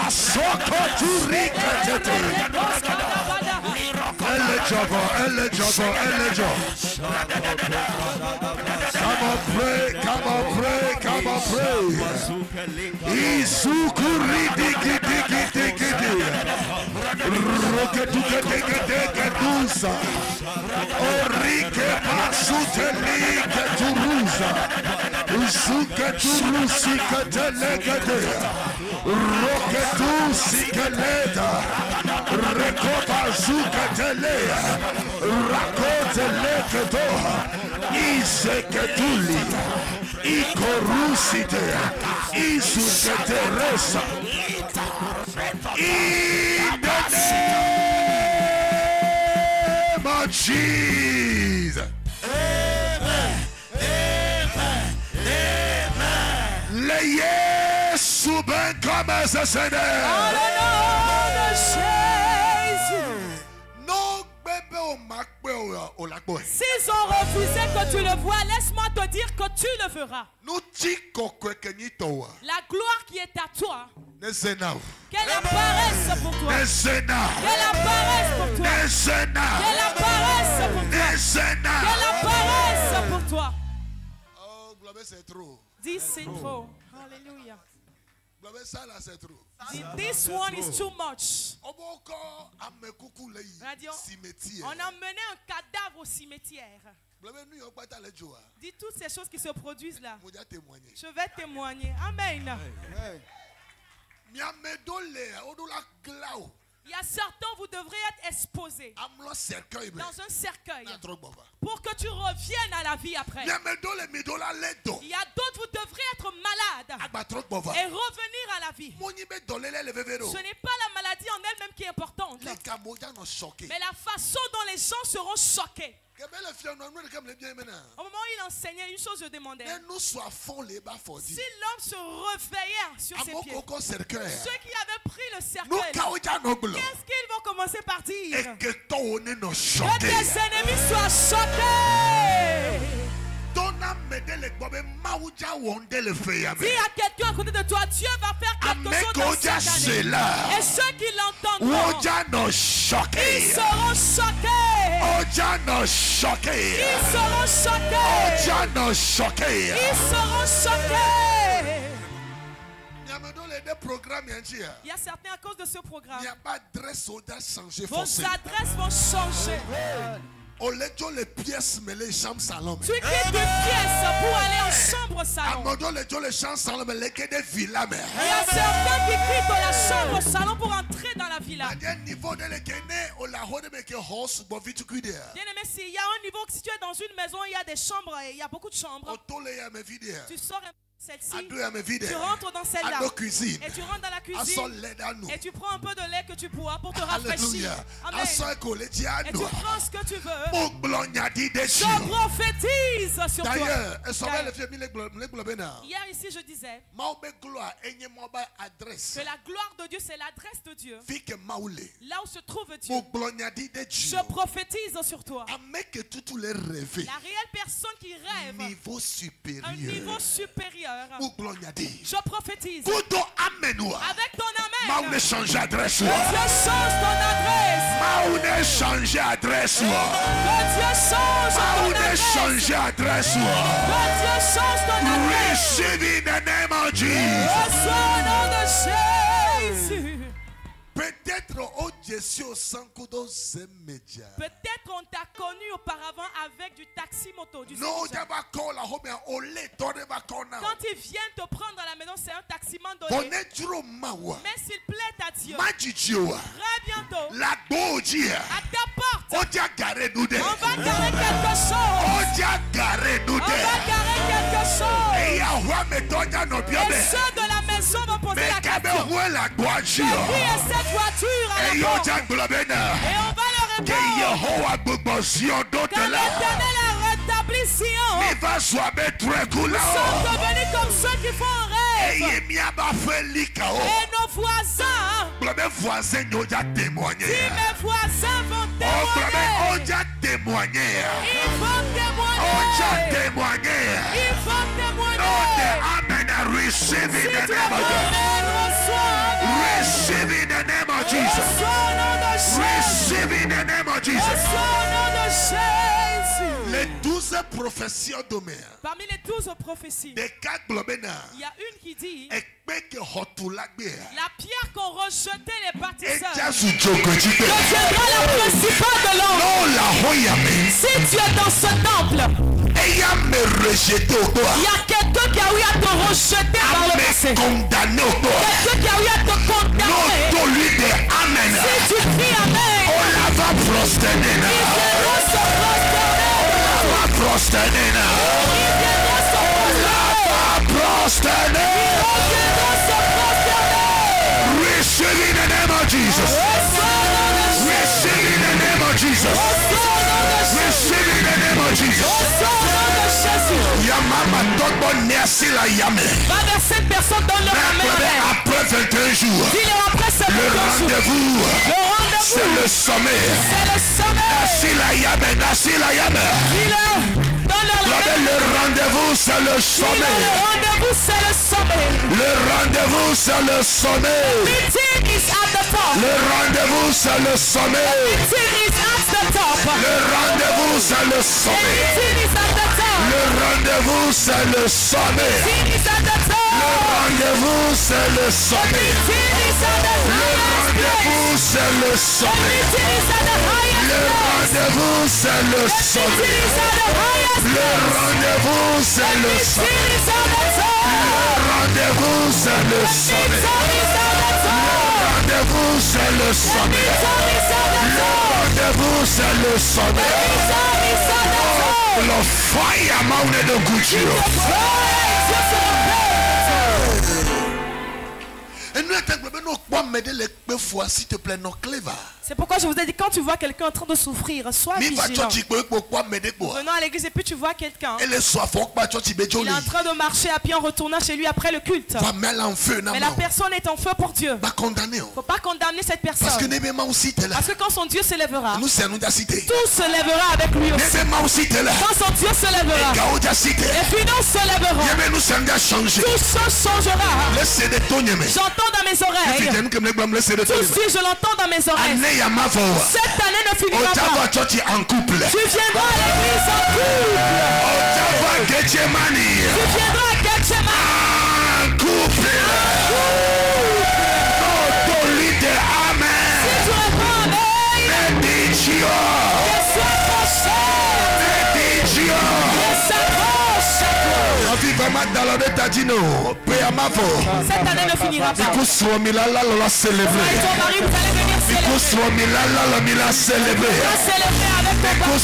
Asokaturi kate. Eligible. Come on, pray. Isukuri digi. Roketuketusa. Orike pasutelike turusa. Usuketurusikatelekate. Roketusikeleta. Rekopa zukatelea. Rakotelekedoha. Iseketuli. Ikorusite. Isuketeresa. In the name of Jesus. Amen. Le Yesu ben comme ce Seigneur. S'ils ont refusé que tu le vois, laisse-moi te dire que tu le feras. La gloire qui est à toi, qu'elle apparaisse pour toi. Qu'elle apparaisse pour toi. Qu'elle apparaisse pour toi. Qu'elle apparaisse pour toi. Oh, c'est trop. Dis c'est trop. Alléluia. This one is too much. On a emmené un cadavre au cimetière. Dis toutes ces choses qui se produisent là. Je vais témoigner. Amen. Il y a certains, vous devrez être exposés dans un cercueil pour que tu reviennes à la vie après. Il y a d'autres, vous devrez être malades et revenir à la vie. Ce n'est pas la maladie en elle-même qui est importante, mais la façon dont les gens seront choqués. Au moment où il enseignait, une chose je demandais. Si l'homme se réveillait sur ses pieds, ceux qui avaient pris le cercueil, qu'est-ce qu'ils vont commencer par dire? Que tes ennemis soient choqués. Dis à quelqu'un à côté de toi, Dieu va faire quelque chose dans cette année. Et ceux qui l'entendront, ils seront choqués. Ils seront choqués. Ils seront choqués. Il y a certains à cause de ce programme. Vos adresses vont changer. Tu quittes de pièces pour aller en chambre salon. Il y a certains qui quittent la chambre salon pour entrer dans la villa. Bien aimé, s'il y a un niveau, si tu es dans une maison, il y a des chambres, il y a beaucoup de chambres. Tu sors celle-ci, tu rentres dans celle-là et tu rentres dans la cuisine et tu prends un peu de lait que tu bois pour te rafraîchir. Amen. Et tu prends ce que tu veux. Je prophétise sur toi. Hier ici je disais que la gloire de Dieu c'est l'adresse de Dieu. Là où se trouve Dieu. Je prophétise sur toi. La réelle personne qui rêve un niveau supérieur. Je prophétise avec ton amen. Dieu change ton adresse. Dieu change ton adresse. Receive in the name of Jesus. Reçois au nom de Jésus. Peut-être on t'a connu auparavant avec du taxi moto. Quand ils viennent te prendre à la maison, c'est un taximan donné. Mais s'il plaît à Dieu, très bientôt, à ta porte, on va garer quelque chose. Et ceux de la maison vont poser la question. Qui est cette voiture à la porte? Et on va leur répondre. Quand l'Éternel a rétabli Sion, nous sommes devenus comme ceux qui font un rêve. Et nos voisins, si mes voisins vont témoigner, ils vont témoigner. Ils vont témoigner. Receive in the name of Jesus. Receive in the name of Jesus. Les 12 prophéties parmi les 12 prophéties, il y a une qui dit la pierre qu'ont rejeté les bâtisseurs deviendra la principale de l'homme. Si tu es dans ce temple, il y a quelqu'un qui a eu à te rejeter par le passé. Quelqu'un qui a eu à te condamner. Si tu cries Amen, on la va prosterner. Receive in the name of Jesus. Receive in the name of Jesus. Receive in the name of Jesus. Va vers cette personne dans le amen. Après 21 jours, le rendez-vous, c'est le sommet. Le rendez-vous, c'est le sommet. Le rendez-vous, c'est le sommet. Le rendez-vous, c'est le sommet. Le rendez-vous, c'est le sommet. Le rendez-vous, c'est le sommet. Le rendez-vous, c'est le sommet. Le rendez-vous, c'est le sommet. Le rendez-vous, c'est le sommet. Le rendez-vous, c'est le sommet. Le rendez-vous, c'est le sommet. Le rendez-vous, c'est le sommet. Le rendez-vous, c'est le sommet. Le fire mounted de Gucci. Et nous, s'il te plaît, non clever. C'est pourquoi je vous ai dit, quand tu vois quelqu'un en train de souffrir, sois vigilant. Venons à l'église et puis tu vois quelqu'un. Il est en train de marcher à pied en retournant chez lui après le culte. Mais la personne est en feu pour Dieu. Il ne faut pas condamner cette personne. Parce que quand son Dieu s'élèvera, tout se lèvera avec lui aussi. Quand son Dieu se lèvera, les finances se lèveront. Tout ça changera. J'entends dans mes oreilles. Tout suit, je l'entends dans mes oreilles. Cette année ne finira pas. Tu viendras à l'église en couple. Tu viendras à Gethsemane en couple. Si tu réponds amen, que sois prochain. Cette année ne finira pas. Ton mari, vous allez venir célébrer avec ton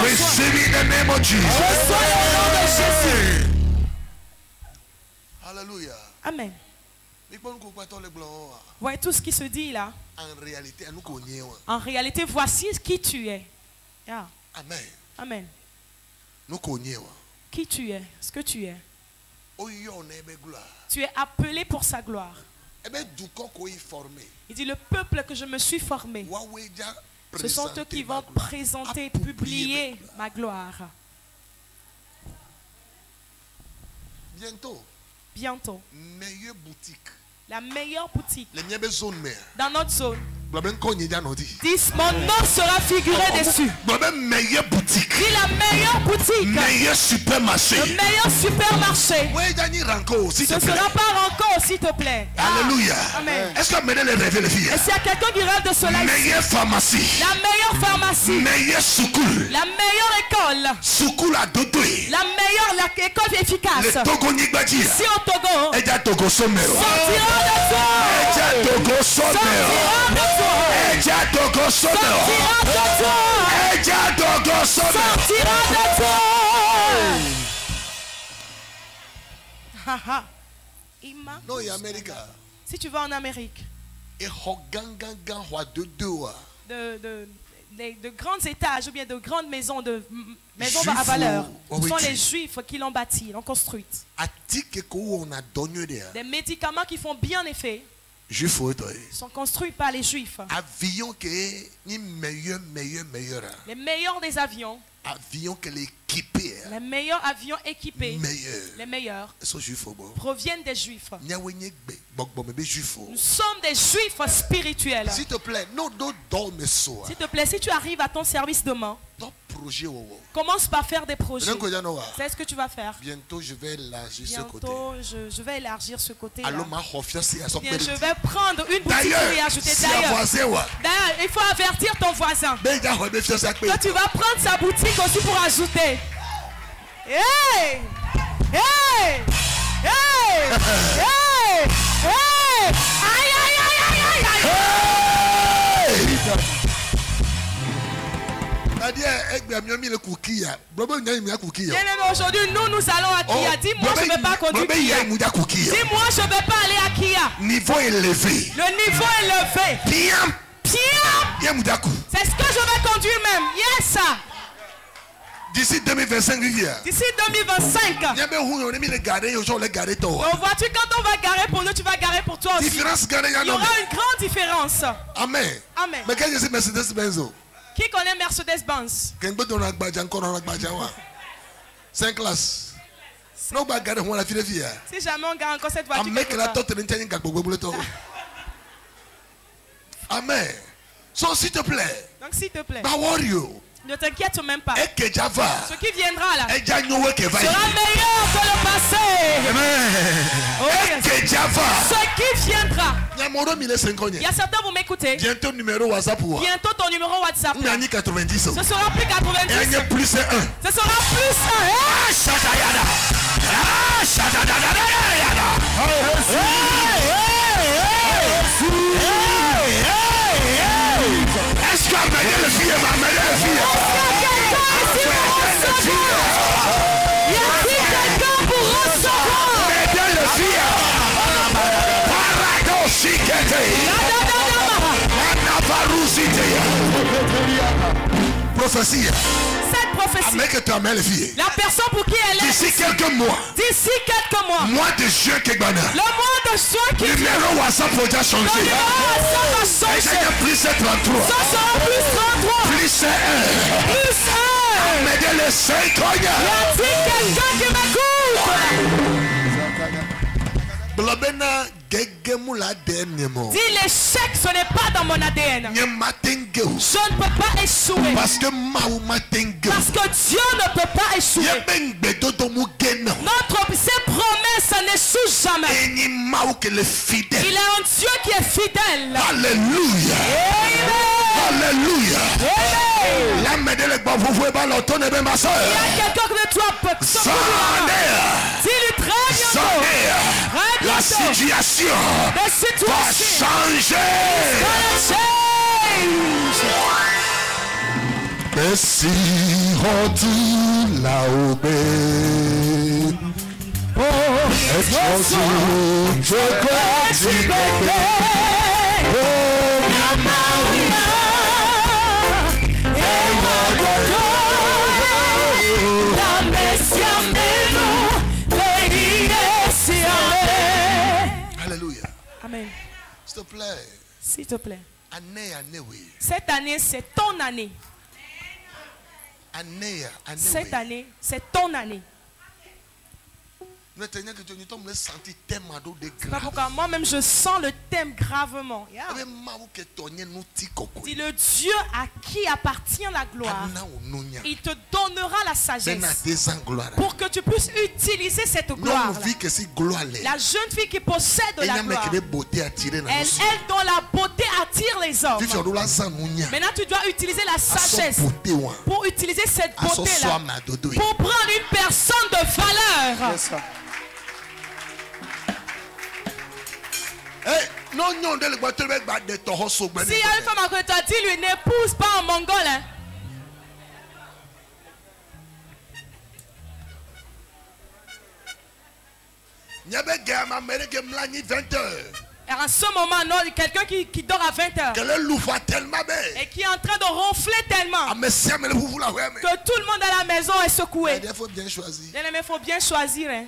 Receive the name of Jesus. Alléluia. Amen. Voyez tout ce qui se dit là. En réalité, voici qui tu es. Yeah. Amen. Amen. Qui tu es, ce que tu es. Tu es appelé pour sa gloire. Il dit, le peuple que je me suis formé, ce sont eux qui vont présenter, publier ma gloire. Bientôt. La meilleure boutique dans notre zone. Dis, mon nom sera figuré dessus. Dis la meilleure boutique. Le meilleur supermarché. Ce ne sera pas Ranco, s'il te plaît. Alléluia. Amen. Est-ce qu'il y a quelqu'un qui rêve de cela ici? La meilleure pharmacie. La meilleure école. La meilleure école efficace. Ici au Togo. Sortira de toi. Sortira de toi. Non, il y a Amérique. Si tu vas en Amérique, de grands étages ou bien de grandes maisons à valeur, ce sont les Juifs qui l'ont bâti, l'ont construite. Des médicaments qui font bien effet sont construits par les Juifs. Les meilleurs des avions. Les meilleurs avions équipés, les meilleurs, proviennent des Juifs. Nous sommes des Juifs spirituels. S'il te plaît, si tu arrives à ton service demain, commence par faire des projets. C'est ce que tu vas faire. Bientôt, je vais élargir ce côté. Je vais élargir ce côté. Je vais prendre une boutique et ajouter. D'ailleurs, il faut avertir ton voisin. Toi, tu vas prendre sa boutique aussi pour ajouter. Hey! Hey! Hey! Hey! Hey! Aïe, aïe, aïe, aïe, aïe, aujourd'hui, nous allons à Kia. Dis-moi, je ne vais pas conduire Kia. Dis-moi, je ne vais pas aller à Kia. Niveau élevé. Le niveau élevé. Bien. C'est ce que je vais conduire même. Yes. D'ici 2025, D'ici 2025. Vois-tu, quand on va garer pour nous, tu vas garer pour toi aussi. Il y aura une grande différence. Amen. Amen. Mais quest c'est Mercedes-Benz? Qui connaît Mercedes-Benz? 5 classes. Si jamais on gare encore cette voiture. Amen. So, s'il te plaît. Donc, s'il te plaît. Ne t'inquiète même pas. Ce qui viendra là sera meilleur que le passé. Amen. Ce qui viendra. Il y a certains, vous m'écoutez. Bientôt numéro WhatsApp. Bientôt ton numéro WhatsApp. 90. Ce sera plus 90. Plus 1. Ce sera plus 1. Est-ce que amener le fille va amener le fille? Il y a quelqu'un pour recevoir. Aidez le fille. prophétie. Cette prophétie. La personne pour qui elle est. D'ici quelques mois. Mois de juin qui est le mois de juin qui est. Numéro WhatsApp pour déjà changer. Le numéro WhatsApp va changer. Et j'ai plus 33. Ça sera plus 33. Plus 1. Plus 1. Mais le Seigneur. Y a-t-il quelqu'un qui m'écoute? Dis l'échec, ce n'est pas dans mon ADN. Je ne peux pas échouer. Parce que Dieu ne peut pas échouer. Ses promesses n'échouent jamais. Il est un Dieu qui est fidèle. Alléluia. Alléluia. Il y a quelqu'un de toi. Dis-lui très bientôt. La situation va changer. Merci, rendu la obé. Oh, explosion, je crois du bébé. Oh, Maria, et mon la Messia de nous, alléluia. Amen. S'il te plaît. S'il te plaît. Année, oui. Cette année, c'est ton année. Cette oui. année, c'est ton année. C'est pas pourquoi moi-même je sens le thème gravement. Yeah. Dis le Dieu à qui appartient la gloire. Il te donnera la sagesse pour que tu puisses utiliser cette gloire. La jeune fille qui possède la gloire, elle dont la beauté attire les hommes. Maintenant tu dois utiliser la sagesse pour utiliser cette beauté-là, pour prendre une personne de valeur. Yes, si il y a une femme à côté de toi, dis-lui, n'épouse pas un mongol. Hein? Et en ce moment, quelqu'un qui dort à 20h et qui est en train de ronfler tellement que tout le monde à la maison est secoué. Il faut bien choisir. Il faut bien choisir. Hein?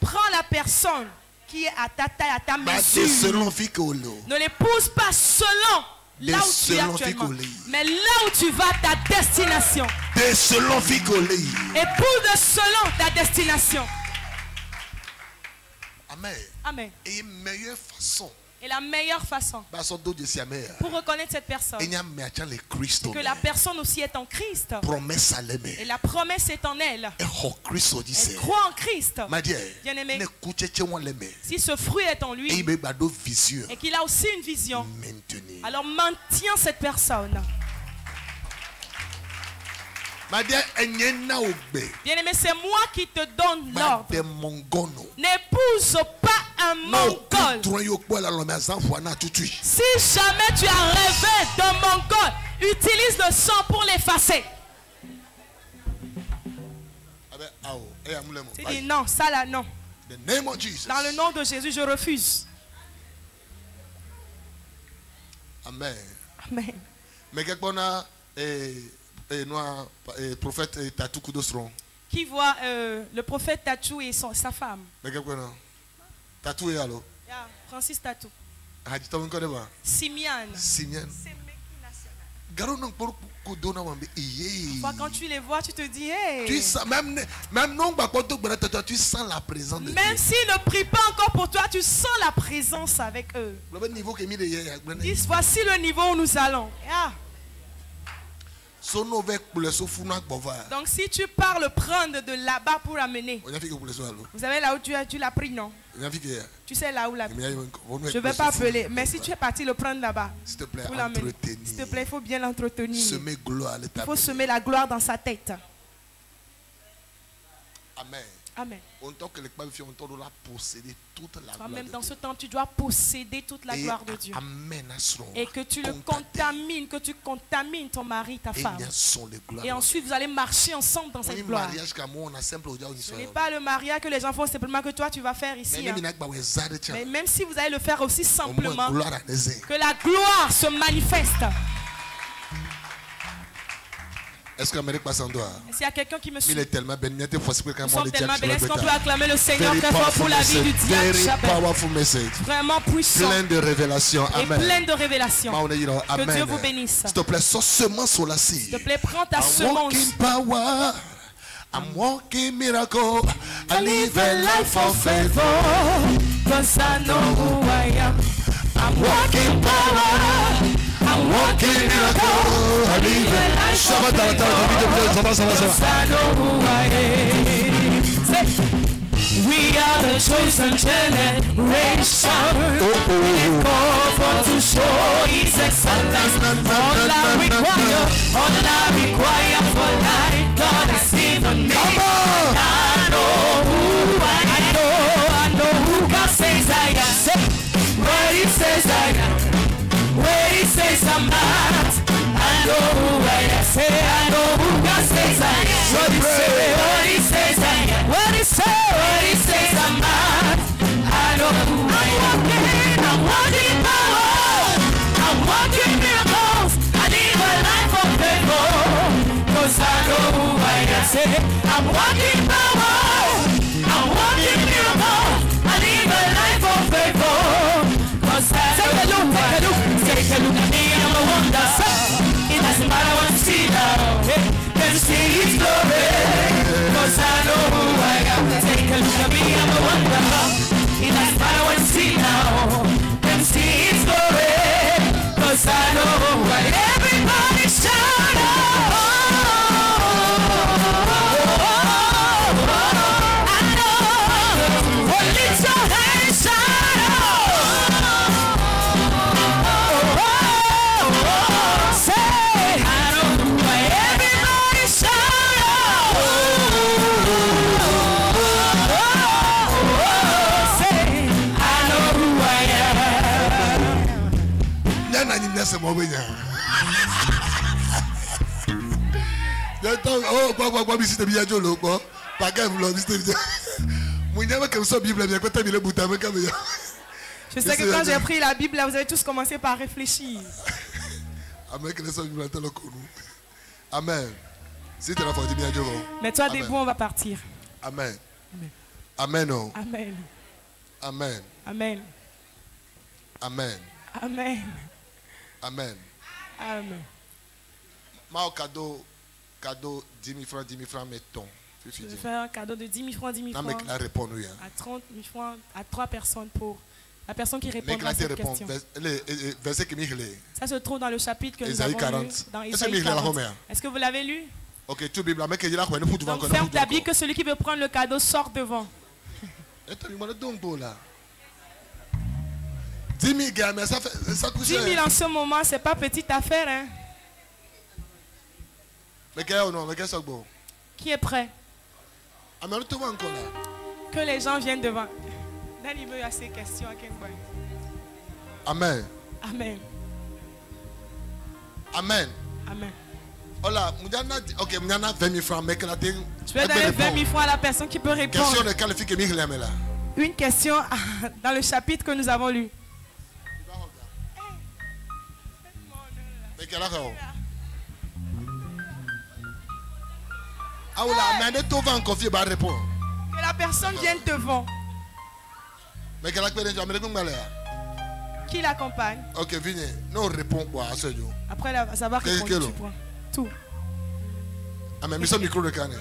Prends la personne qui est à ta taille, à ta mesure. Ne l'épouse pas selon là où tu es actuellement, mais là où tu vas, ta destination. Épouse selon ta destination. Amen. Amen. Et une meilleure façon. Et la meilleure façon pour reconnaître cette personne, que la personne aussi est en Christ. Et la promesse est en elle. Elle croit en Christ. Bien-aimé, si ce fruit est en lui et qu'il a aussi une vision, alors maintiens cette personne. Bien-aimé, c'est moi qui te donne l'ordre. N'épouse pas un mongol. Si jamais tu as rêvé d'un mongol, utilise le sang pour l'effacer. Tu dis non, ça là non. Dans le nom de Jésus, je refuse. Amen. Amen. Mais quelqu'un prophète Tatou Koudosron. Qui voit le prophète Tatou et sa femme. Tatou et alors? Francis Tatou. Simian. Quand tu les vois, tu te dis hey. Tu sens, même tu sens la présence de Dieu. Même s'ils ne prient pas encore pour toi, tu sens la présence avec eux. Dis, voici le niveau où nous allons. Donc si tu pars le prendre de là-bas pour amener. Vous savez là où tu l'as pris, non? Tu sais là où la. Je ne vais pas appeler. Mais si tu es parti le prendre là-bas, s'il te plaît, il faut bien l'entretenir. Il faut semer la gloire dans sa tête. Amen. Amen. Même dans ce temps, tu dois posséder toute la gloire de Dieu. Et que tu le contamines, que tu contamines ton mari, ta femme. Et ensuite, vous allez marcher ensemble dans cette gloire. Ce n'est pas le mariage que les gens font simplement que toi tu vas faire ici. Hein. Mais même si vous allez le faire aussi simplement, que la gloire se manifeste. Est-ce qu'Amérique passe en doigt? S'il y a quelqu'un qui me suit, il est tellement béni. Nous sommes tellement bénis. Est-ce qu'on peut acclamer le Seigneur très fort pour la vie du diable? Vraiment puissant. Plein de révélations. Amen. Et plein de révélations. Que Dieu vous bénisse. S'il te plaît, sors semence sur la cire. S'il te plaît, prends ta semence. I'm walking miracle. I live a life of favor. Cause I know who I am. I'm walking power. I'm walking miracle. I live a life of favor. Cause I know who I am. We are the chosen generation. Call for to show His excellence. All I require for life, God has given me. I know who I know who God says I am. Where He says I am, where He says I'm not. I know who I am. Say I know who God says I am. What He says I am. What He says I'm not. I know who I am. I'm walking power. I'm walking miracles. I live a life of favor. Cause I know who I am. Say I'm walking power. I'm walking miracles. I live a life of favor. Cause I know who I am. Take a look at me, I'm a wonder. It doesn't matter what you see now. Can see His glory. Cause I know who I am. Take a look at me, I'm a wonder. It doesn't matter what you see now. Can see His glory. Cause I know who I am. Everybody shout out. I know. Well, lift your hands, shout out. Say, I know who I am. Everybody shout out. Say, I know who I am. Je sais que quand j'ai pris la Bible, vous avez tous commencé par réfléchir. Amen. Mais toi, debout, on va partir. Amen. Amen. Amen. Amen. Amen. Amen. Amen. Amen. Amen. Ma cadeau 10 000 francs, mettons. Je vais faire un cadeau de 10 000 francs, 10 000 francs. À 30 000 francs, à 3 personnes pour la personne qui répondra à cette question. Ça se trouve dans le chapitre que nous avons lu dans Isaïe 40. Est-ce que vous l'avez lu? Ok, donc ferme ta Bible que celui qui veut prendre le cadeau sort devant. 10 000 gars, mais ça coûte 10 000 en ce moment, c'est pas petite affaire. Hein? Qui est prêt? Que les gens viennent devant. Il veut assez de questions. Amen. Amen. Amen. Amen. Ok, 20 000 francs, mais je vais donner 20 000 francs à la personne qui peut répondre. Une question dans le chapitre que nous avons lu. Que la personne vienne devant. Qui l'accompagne? Ok, venez. Non, réponds quoi. Après, ça va répondre. Tu prends tout. Ah, mais nous micro de canne.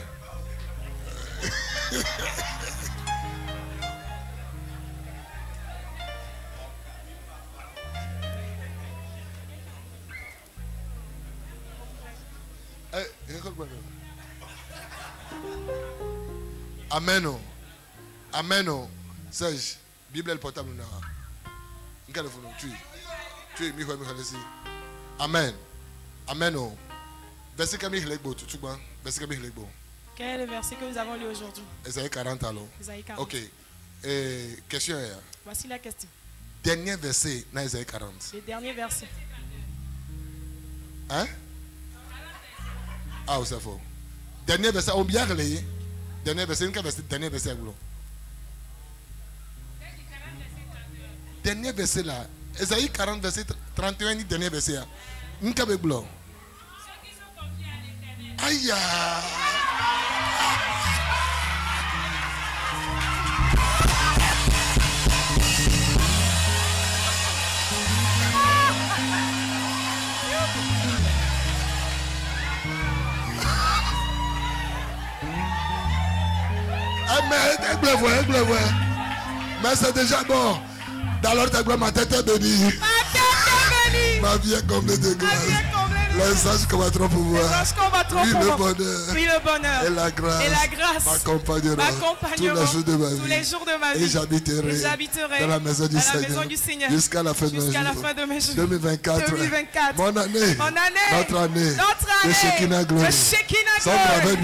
Amen. Amen. Serge, Bible portable. Amen. Amen. Verset Camille Legbo, tu vois. Verset Camille Legbo. Quel est le verset que nous avons lu aujourd'hui? Isaïe 40 alors. Isaïe 40. Ok. Question. Voici la question. Dernier verset dans Isaïe 40. Le dernier verset. Hein? Ah, c'est faux. Dernier verset, on bien relayé. Dernier verset, dernier verset. Dernier verset là. Isaïe 40, verset 31, dernier verset. N'kabeglo. Aïe. Mais c'est déjà bon. Dans l'autre gloire, ma tête est bénie. Ma vie est comblée de grâce. Les anges combattront pour moi. Oui, le bonheur. Et la grâce. M'accompagnera tous les jours de ma vie. Et j'habiterai dans la maison du Seigneur jusqu'à la fin de mes jours. 2024. Mon année. Notre année. Le Shekinah glory. Son travail,